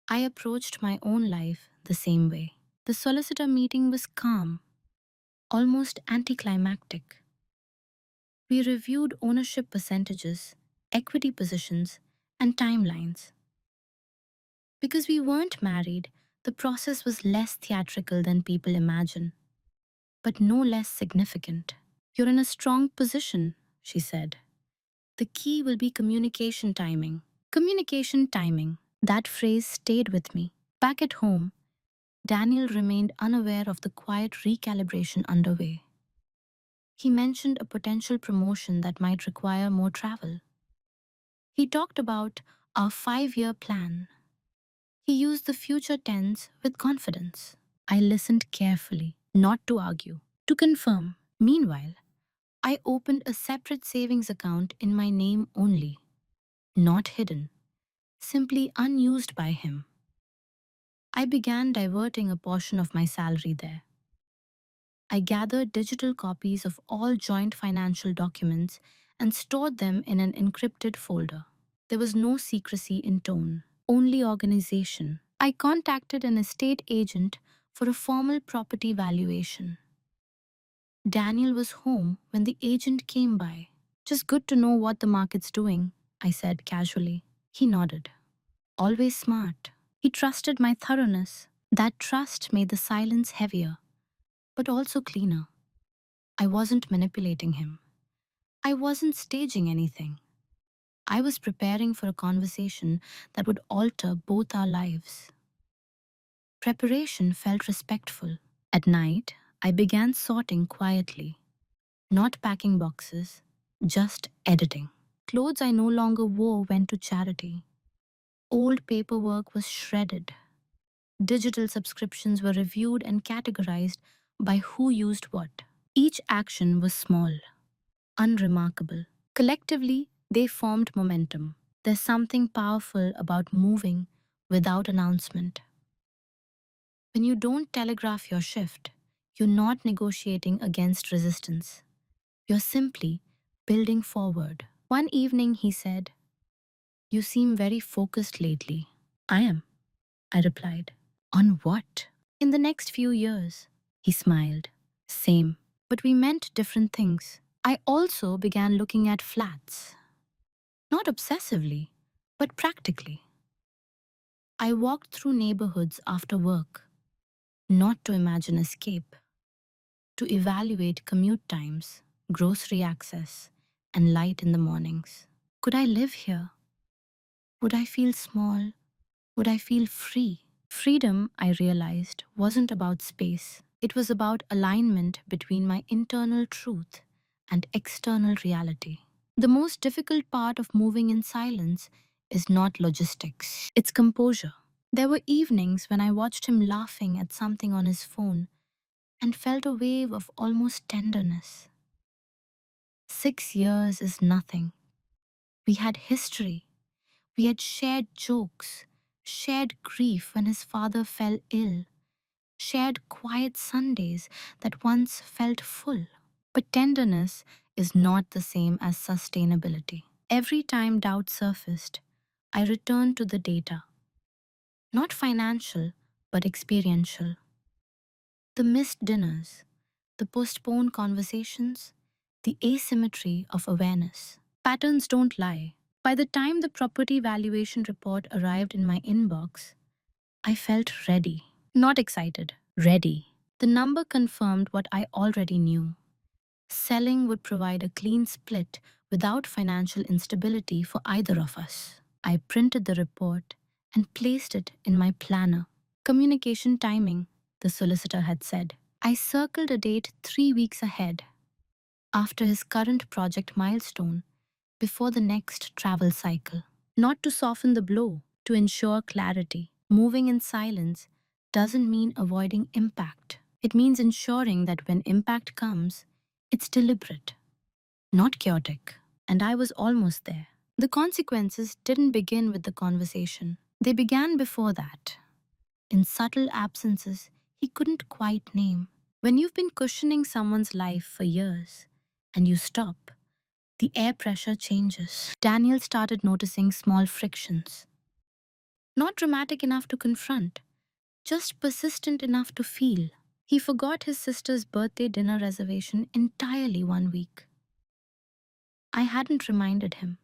A: I approached my own life the same way. The solicitor meeting was calm, almost anticlimactic. We reviewed ownership percentages, equity positions, and timelines. Because we weren't married, the process was less theatrical than people imagine, but no less significant. You're in a strong position, she said. The key will be communication timing. Communication timing. That phrase stayed with me. Back at home, Daniel remained unaware of the quiet recalibration underway. He mentioned a potential promotion that might require more travel. He talked about our 5 year plan. He used the future tense with confidence. I listened carefully, not to argue, to confirm. Meanwhile, I opened a separate savings account in my name only, not hidden, simply unused by him. I began diverting a portion of my salary there. I gathered digital copies of all joint financial documents and stored them in an encrypted folder. There was no secrecy in tone, only organization. I contacted an estate agent for a formal property valuation. Daniel was home when the agent came by. Just good to know what the market's doing, I said casually. He nodded. Always smart. He trusted my thoroughness. That trust made the silence heavier, but also cleaner. I wasn't manipulating him. I wasn't staging anything. I was preparing for a conversation that would alter both our lives. Preparation felt respectful. At night, I began sorting quietly, not packing boxes, just editing. Clothes I no longer wore went to charity. Old paperwork was shredded. Digital subscriptions were reviewed and categorized by who used what. Each action was small, unremarkable. Collectively, they formed momentum. There's something powerful about moving without announcement. When you don't telegraph your shift, you're not negotiating against resistance. You're simply building forward. One evening, he said, "You seem very focused lately." "I am," I replied. "On what?" "In the next few years." He smiled. "Same. But we meant different things." I also began looking at flats. Not obsessively, but practically. I walked through neighborhoods after work, not to imagine escape, to evaluate commute times, grocery access, and light in the mornings. Could I live here? Would I feel small? Would I feel free? Freedom, I realized, wasn't about space. It was about alignment between my internal truth and external reality. The most difficult part of moving in silence is not logistics, it's composure. There were evenings when I watched him laughing at something on his phone and felt a wave of almost tenderness. 6 years is nothing. We had history. We had shared jokes, shared grief when his father fell ill, shared quiet Sundays that once felt full. But tenderness is not the same as sustainability. Every time doubt surfaced, I returned to the data. Not financial, but experiential. The missed dinners, the postponed conversations, the asymmetry of awareness. Patterns don't lie. By the time the property valuation report arrived in my inbox, I felt ready. Not excited, ready. The number confirmed what I already knew. Selling would provide a clean split without financial instability for either of us. I printed the report and placed it in my planner. Communication timing, the solicitor had said. I circled a date 3 weeks ahead, after his current project milestone, before the next travel cycle. Not to soften the blow, to ensure clarity. Moving in silence doesn't mean avoiding impact. It means ensuring that when impact comes, it's deliberate, not chaotic. And I was almost there. The consequences didn't begin with the conversation. They began before that, in subtle absences he couldn't quite name. When you've been cushioning someone's life for years and you stop, the air pressure changes. Daniel started noticing small frictions. Not dramatic enough to confront, just persistent enough to feel. He forgot his sister's birthday dinner reservation entirely one week. I hadn't reminded him.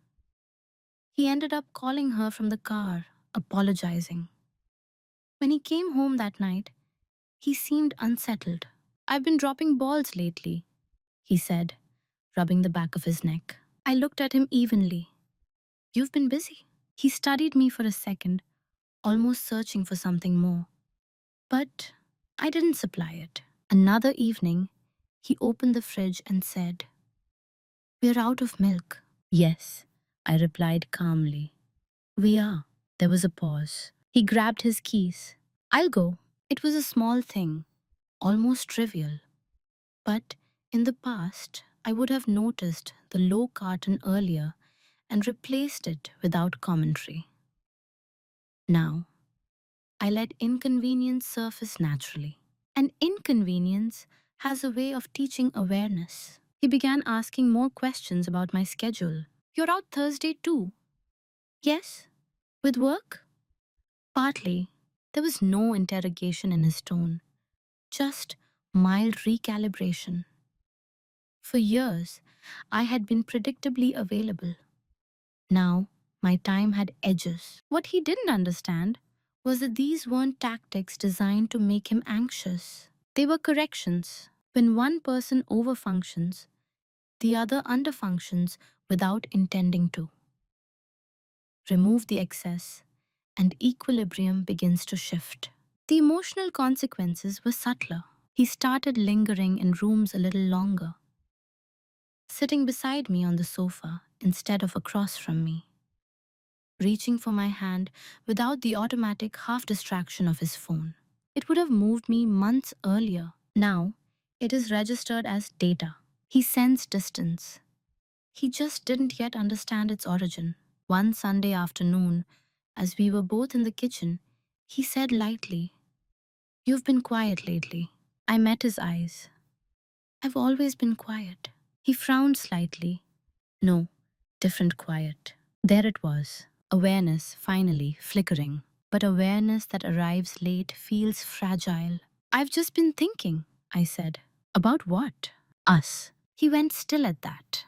A: He ended up calling her from the car, apologizing. When he came home that night, he seemed unsettled. "I've been dropping balls lately," he said, rubbing the back of his neck. I looked at him evenly. "You've been busy." He studied me for a second, almost searching for something more. But I didn't supply it. Another evening, he opened the fridge and said, "We're out of milk." "Yes," I replied calmly. "We are." There was a pause. He grabbed his keys. "I'll go." It was a small thing, almost trivial. But in the past, I would have noticed the low carton earlier and replaced it without commentary. Now, I let inconvenience surface naturally. And inconvenience has a way of teaching awareness. He began asking more questions about my schedule. "You're out Thursday too?" Yes. With work? Partly. There was no interrogation in his tone, just mild recalibration. For years, I had been predictably available. Now, my time had edges. What he didn't understand was that these weren't tactics designed to make him anxious. They were corrections. When one person overfunctions, the other underfunctions without intending to. Remove the excess, and equilibrium begins to shift. The emotional consequences were subtler. He started lingering in rooms a little longer, sitting beside me on the sofa instead of across from me, reaching for my hand without the automatic half distraction of his phone. It would have moved me months earlier. Now, it is registered as data. He sensed distance. He just didn't yet understand its origin. One Sunday afternoon, as we were both in the kitchen, he said lightly, "You've been quiet lately." I met his eyes. "I've always been quiet." He frowned slightly. "No, different quiet." There it was. Awareness, finally, flickering. But awareness that arrives late feels fragile. "I've just been thinking," I said. "About what?" "Us." He went still at that.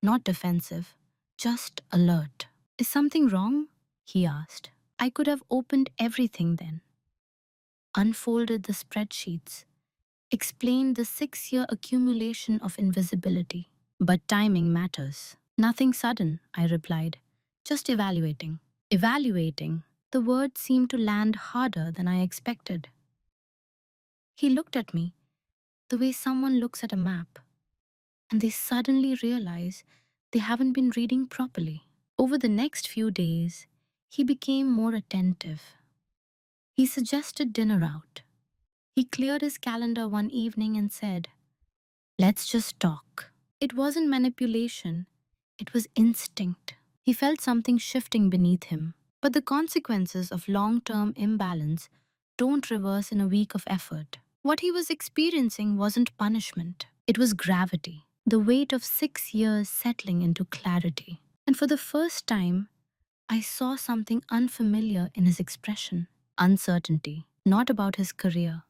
A: Not defensive, just alert. "Is something wrong?" he asked. I could have opened everything then, unfolded the spreadsheets, explained the 6-year accumulation of invisibility. But timing matters. "Nothing sudden," I replied. "Just evaluating." Evaluating. The word seemed to land harder than I expected. He looked at me the way someone looks at a map, and they suddenly realize they haven't been reading properly. Over the next few days, he became more attentive. He suggested dinner out. He cleared his calendar one evening and said, "Let's just talk." It wasn't manipulation, it was instinct. He felt something shifting beneath him. But the consequences of long term imbalance don't reverse in a week of effort. What he was experiencing wasn't punishment, it was gravity, the weight of 6 years settling into clarity. And for the first time, I saw something unfamiliar in his expression: uncertainty, not about his career,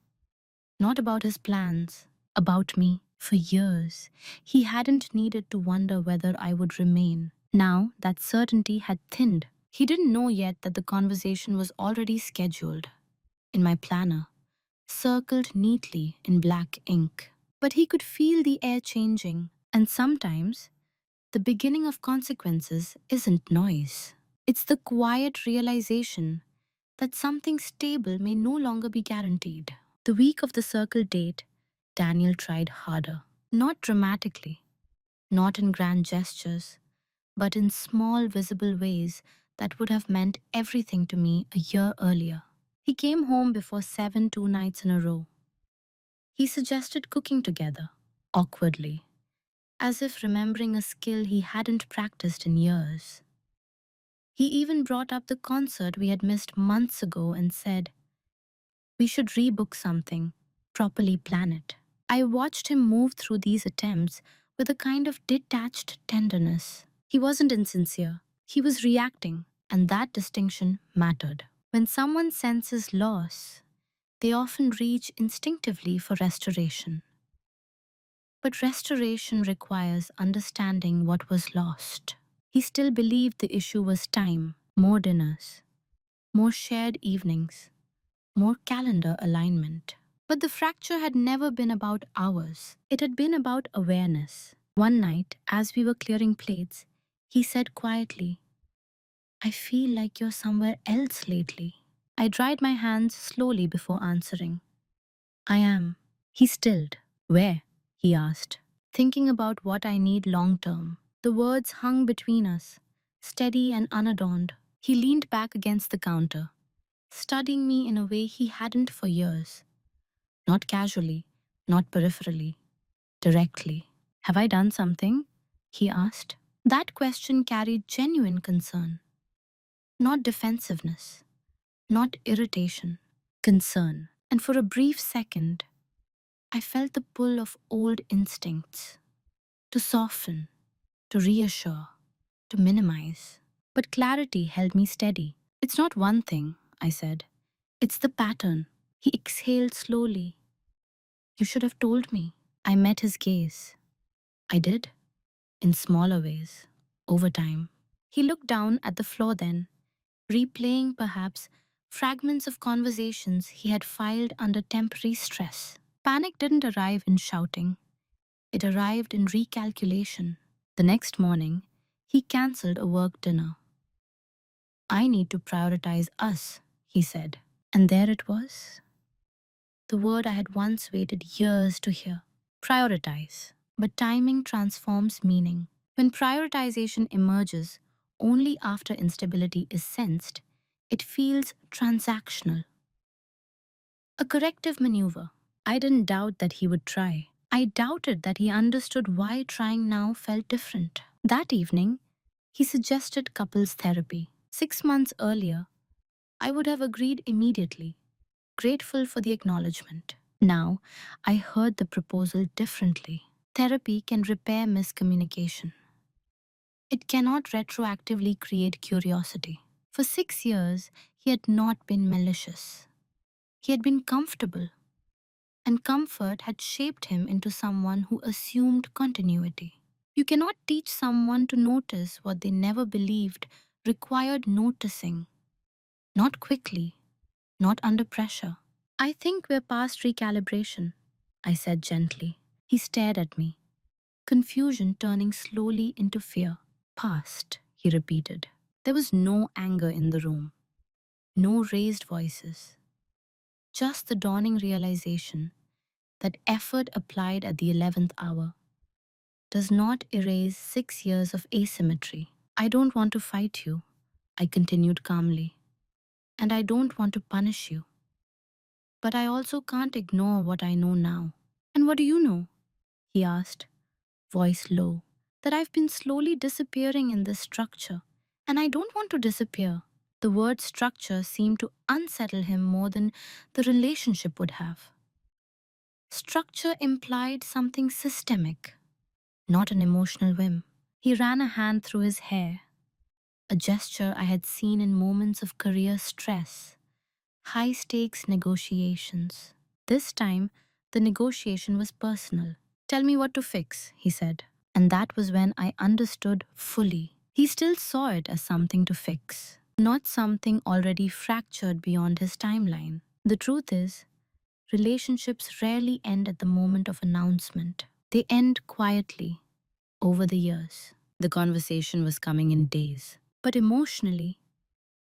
A: not about his plans, about me. For years, he hadn't needed to wonder whether I would remain. Now that certainty had thinned. He didn't know yet that the conversation was already scheduled in my planner, circled neatly in black ink. But he could feel the air changing, and sometimes the beginning of consequences isn't noise. It's the quiet realization that something stable may no longer be guaranteed. The week of the circle date, Daniel tried harder. Not dramatically, not in grand gestures, but in small, visible ways that would have meant everything to me a year earlier. He came home before 7 2 nights in a row. He suggested cooking together, awkwardly, as if remembering a skill he hadn't practiced in years. He even brought up the concert we had missed months ago and said, "We should rebook something, properly plan it." I watched him move through these attempts with a kind of detached tenderness. He wasn't insincere, he was reacting, and that distinction mattered. When someone senses loss, they often reach instinctively for restoration. But restoration requires understanding what was lost. He still believed the issue was time, more dinners, more shared evenings, more calendar alignment. But the fracture had never been about hours. It had been about awareness. One night, as we were clearing plates, he said quietly, "I feel like you're somewhere else lately." I dried my hands slowly before answering. "I am." He stilled. "Where?" he asked, thinking about what I need long term. The words hung between us, steady and unadorned. He leaned back against the counter, studying me in a way he hadn't for years. Not casually, not peripherally, directly. "Have I done something?" he asked. That question carried genuine concern, not defensiveness, not irritation, concern. And for a brief second, I felt the pull of old instincts to soften, to reassure, to minimize. But clarity held me steady. It's not one thing, I said. It's the pattern. He exhaled slowly. You should have told me. I met his gaze. I did, in smaller ways, over time. He looked down at the floor then, replaying perhaps fragments of conversations he had filed under temporary stress. Panic didn't arrive in shouting, it arrived in recalculation. The next morning, he cancelled a work dinner. I need to prioritize us, he said. And there it was, the word I had once waited years to hear. Prioritize. But timing transforms meaning. When prioritization emerges only after instability is sensed, it feels transactional. A corrective maneuver. I didn't doubt that he would try. I doubted that he understood why trying now felt different. That evening, he suggested couples therapy. 6 months earlier, I would have agreed immediately, grateful for the acknowledgement. Now, I heard the proposal differently. Therapy can repair miscommunication. It cannot retroactively create curiosity. For 6 years, he had not been malicious. He had been comfortable, and comfort had shaped him into someone who assumed continuity. You cannot teach someone to notice what they never believed required noticing, not quickly, not under pressure. I think we're past recalibration, I said gently. He stared at me, confusion turning slowly into fear. Past, he repeated. There was no anger in the room, no raised voices, just the dawning realization that effort applied at the 11th hour does not erase 6 years of asymmetry. I don't want to fight you, I continued calmly, and I don't want to punish you. But I also can't ignore what I know now. And what do you know? He asked, voice low. That I've been slowly disappearing in this structure. And I don't want to disappear. The word structure seemed to unsettle him more than the relationship would have. Structure implied something systemic, not an emotional whim. He ran a hand through his hair, a gesture I had seen in moments of career stress, high stakes negotiations. This time, the negotiation was personal. Tell me what to fix, he said. And that was when I understood fully. He still saw it as something to fix, not something already fractured beyond his timeline. The truth is, relationships rarely end at the moment of announcement. They end quietly, over the years. The conversation was coming in days. But emotionally,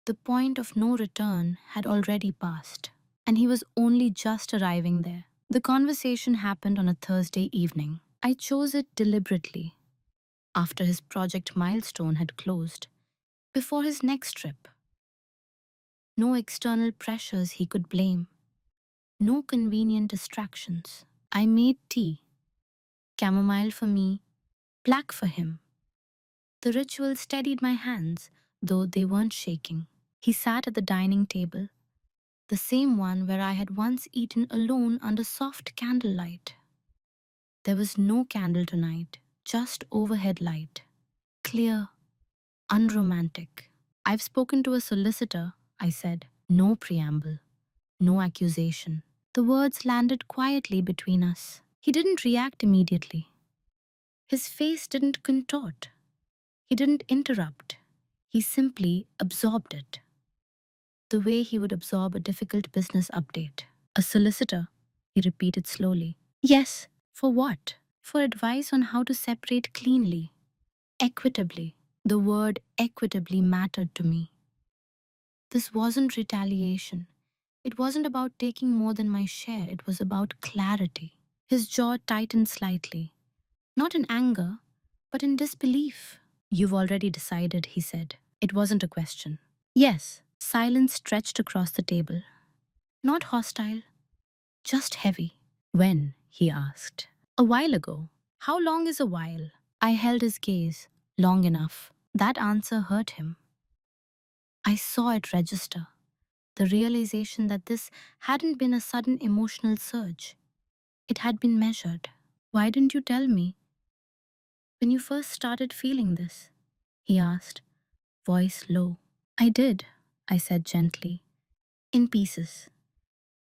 A: the point of no return had already passed, and he was only just arriving there. The conversation happened on a Thursday evening. I chose it deliberately, after his project milestone had closed, before his next trip. No external pressures he could blame, no convenient distractions. I made tea, chamomile for me, black for him. The ritual steadied my hands, though they weren't shaking. He sat at the dining table, the same one where I had once eaten alone under soft candlelight. There was no candle tonight, just overhead light. Clear, unromantic. I've spoken to a solicitor, I said. No preamble, no accusation. The words landed quietly between us. He didn't react immediately. His face didn't contort. He didn't interrupt. He simply absorbed it, the way he would absorb a difficult business update. A solicitor, he repeated slowly. Yes, for what? For advice on how to separate cleanly, equitably. The word equitably mattered to me. This wasn't retaliation. It wasn't about taking more than my share, it was about clarity. His jaw tightened slightly, not in anger, but in disbelief. You've already decided, he said. It wasn't a question. Yes. Silence stretched across the table. Not hostile, just heavy. When? He asked. A while ago. How long is a while? I held his gaze. Long enough. That answer hurt him. I saw it register. The realization that this hadn't been a sudden emotional surge. It had been measured. Why didn't you tell me when you first started feeling this? He asked, voice low. I did, I said gently. In pieces.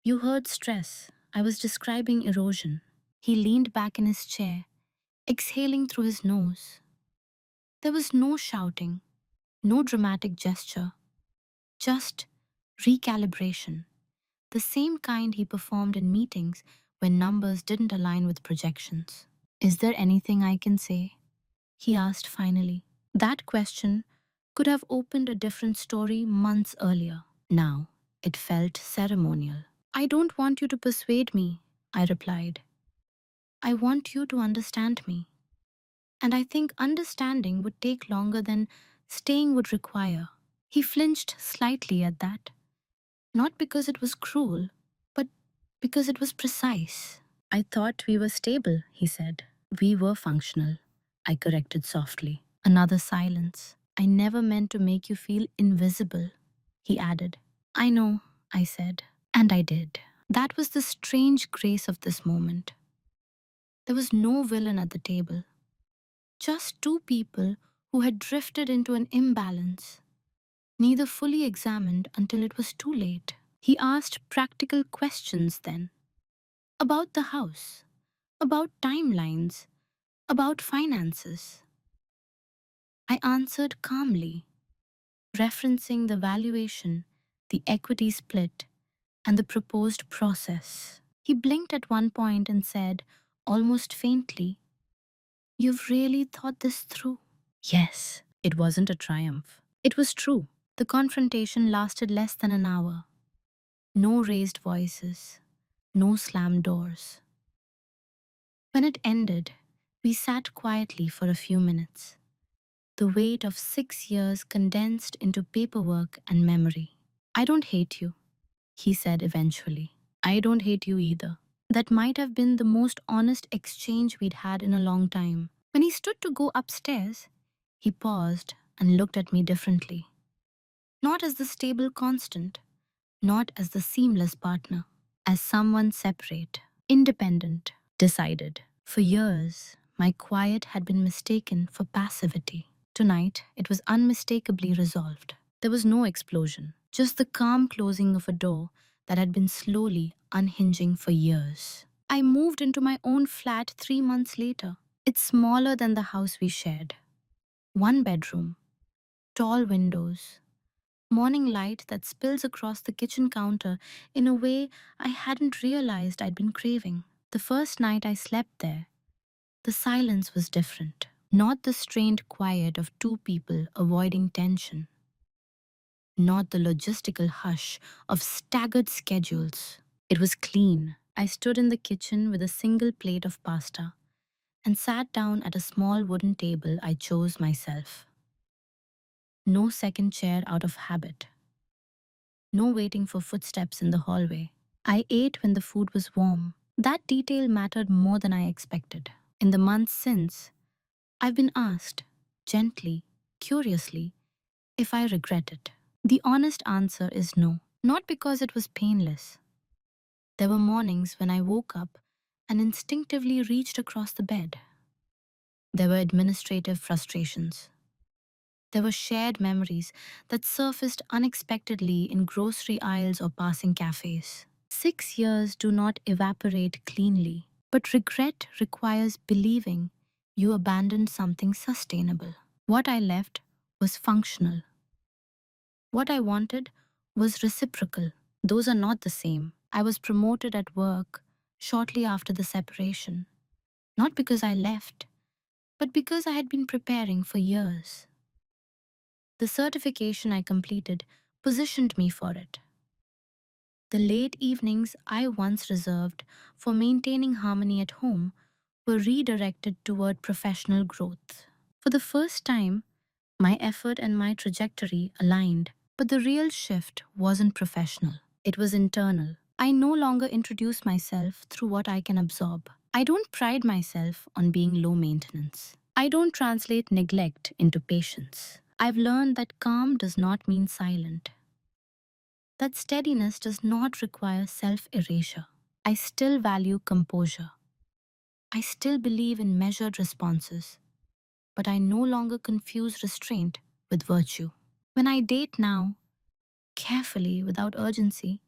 A: You heard stress. I was describing erosion. He leaned back in his chair, exhaling through his nose. There was no shouting, no dramatic gesture, just recalibration, the same kind he performed in meetings when numbers didn't align with projections. Is there anything I can say? He asked finally. That question could have opened a different story months earlier. Now, it felt ceremonial. I don't want you to persuade me, I replied. I want you to understand me. And I think understanding would take longer than staying would require. He flinched slightly at that, not because it was cruel, but because it was precise. I thought we were stable, he said. We were functional, I corrected softly. Another silence. I never meant to make you feel invisible, he added. I know, I said, and I did. That was the strange grace of this moment. There was no villain at the table, just two people who had drifted into an imbalance, neither fully examined until it was too late. He asked practical questions then about the house, about timelines, about finances. I answered calmly, referencing the valuation, the equity split, and the proposed process. He blinked at one point and said, almost faintly, You've really thought this through? Yes, it wasn't a triumph. It was true. The confrontation lasted less than an hour. No raised voices, no slammed doors. When it ended, we sat quietly for a few minutes, the weight of 6 years condensed into paperwork and memory. I don't hate you, he said eventually. I don't hate you either. That might have been the most honest exchange we'd had in a long time. When he stood to go upstairs, he paused and looked at me differently. Not as the stable constant, not as the seamless partner, as someone separate, independent, decided. For years, my quiet had been mistaken for passivity. Tonight, it was unmistakably resolved. There was no explosion, just the calm closing of a door that had been slowly unhinging for years. I moved into my own flat 3 months later. It's smaller than the house we shared. One bedroom, tall windows, morning light that spills across the kitchen counter in a way I hadn't realized I'd been craving. The first night I slept there, the silence was different. Not the strained quiet of two people avoiding tension, not the logistical hush of staggered schedules. It was clean. I stood in the kitchen with a single plate of pasta and sat down at a small wooden table I chose myself. No second chair out of habit. No waiting for footsteps in the hallway. I ate when the food was warm. That detail mattered more than I expected. In the months since, I've been asked, gently, curiously, if I regret it. The honest answer is no. Not because it was painless. There were mornings when I woke up and instinctively reached across the bed. There were administrative frustrations. There were shared memories that surfaced unexpectedly in grocery aisles or passing cafes. 6 years do not evaporate cleanly, but regret requires believing you abandoned something sustainable. What I left was functional. What I wanted was reciprocal. Those are not the same. I was promoted at work shortly after the separation, not because I left, but because I had been preparing for years. The certification I completed positioned me for it. The late evenings I once reserved for maintaining harmony at home were redirected toward professional growth. For the first time, my effort and my trajectory aligned, but the real shift wasn't professional. It was internal. I no longer introduce myself through what I can absorb. I don't pride myself on being low maintenance. I don't translate neglect into patience. I've learned that calm does not mean silent, that steadiness does not require self erasure. I still value composure. I still believe in measured responses, but I no longer confuse restraint with virtue. When I date now, carefully, without urgency,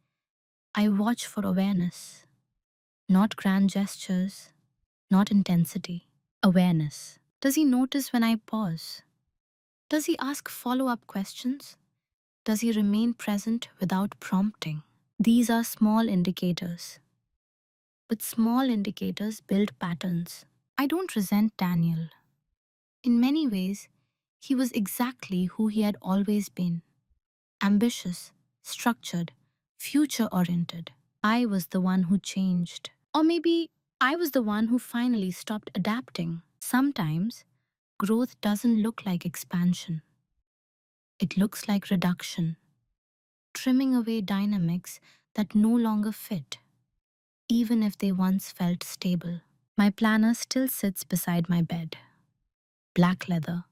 A: I watch for awareness, not grand gestures, not intensity. Awareness. Does he notice when I pause? Does he ask follow up questions? Does he remain present without prompting? These are small indicators, but small indicators build patterns. I don't resent Daniel. In many ways, he was exactly who he had always been: ambitious, structured, future oriented. I was the one who changed. Or maybe I was the one who finally stopped adapting. Sometimes, growth doesn't look like expansion, it looks like reduction, trimming away dynamics that no longer fit, even if they once felt stable. My planner still sits beside my bed, black leather,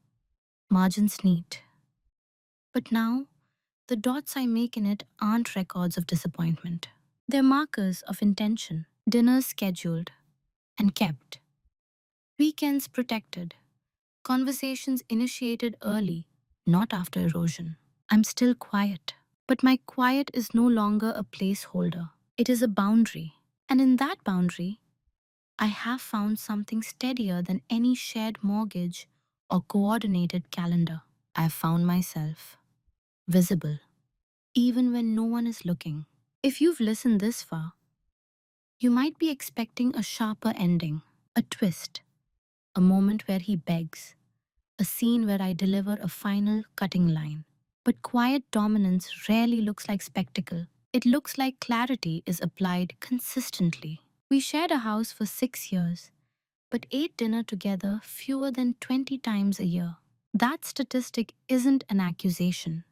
A: margins neat. But now, the dots I make in it aren't records of disappointment. They're markers of intention, dinners scheduled and kept, weekends protected, conversations initiated early, not after erosion. I'm still quiet, but my quiet is no longer a placeholder. It is a boundary. And in that boundary, I have found something steadier than any shared mortgage or coordinated calendar. I have found myself visible, even when no one is looking. If you've listened this far, you might be expecting a sharper ending, a twist, a moment where he begs, a scene where I deliver a final cutting line. But quiet dominance rarely looks like spectacle. It looks like clarity is applied consistently. We shared a house for 6 years, but ate dinner together fewer than 20 times a year. That statistic isn't an accusation,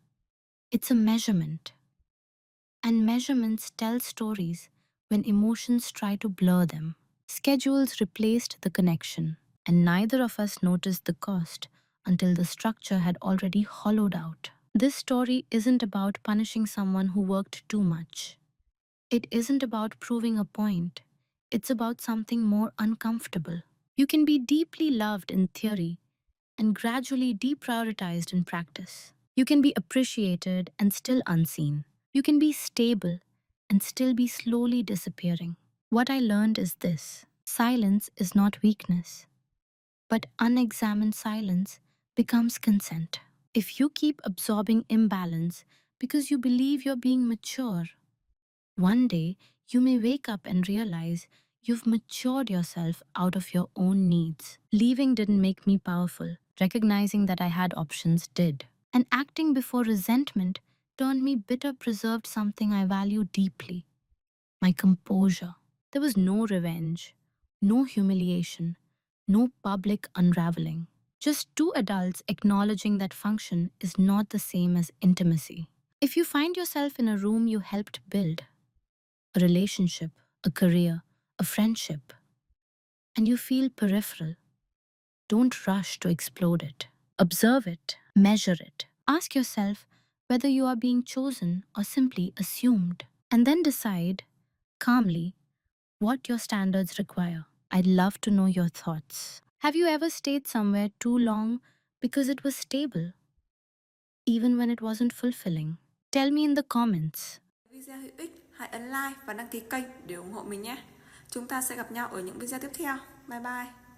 A: it's a measurement. And measurements tell stories when emotions try to blur them. Schedules replaced the connection, and neither of us noticed the cost until the structure had already hollowed out. This story isn't about punishing someone who worked too much. It isn't about proving a point. It's about something more uncomfortable. You can be deeply loved in theory and gradually deprioritized in practice. You can be appreciated and still unseen. You can be stable and still be slowly disappearing. What I learned is this: silence is not weakness, but unexamined silence becomes consent. If you keep absorbing imbalance because you believe you're being mature, one day you may wake up and realize you've matured yourself out of your own needs. Leaving didn't make me powerful. Recognizing that I had options did. And acting before resentment turned me bitter, preserved something I value deeply: my composure. There was no revenge, no humiliation, no public unraveling. Just two adults acknowledging that function is not the same as intimacy. If you find yourself in a room you helped build, a relationship, a career, a friendship, and you feel peripheral, don't rush to explode it. Observe it, measure it. Ask yourself whether you are being chosen or simply assumed, and then decide calmly what your standards require. I'd love to know your thoughts. Have you ever stayed somewhere too long because it was stable, even when it wasn't fulfilling? Tell me in the comments.
B: Video hữu ích, hãy ấn like và đăng ký kênh để ủng hộ mình nhé. Chúng ta sẽ gặp nhau ở những video tiếp theo. Bye bye.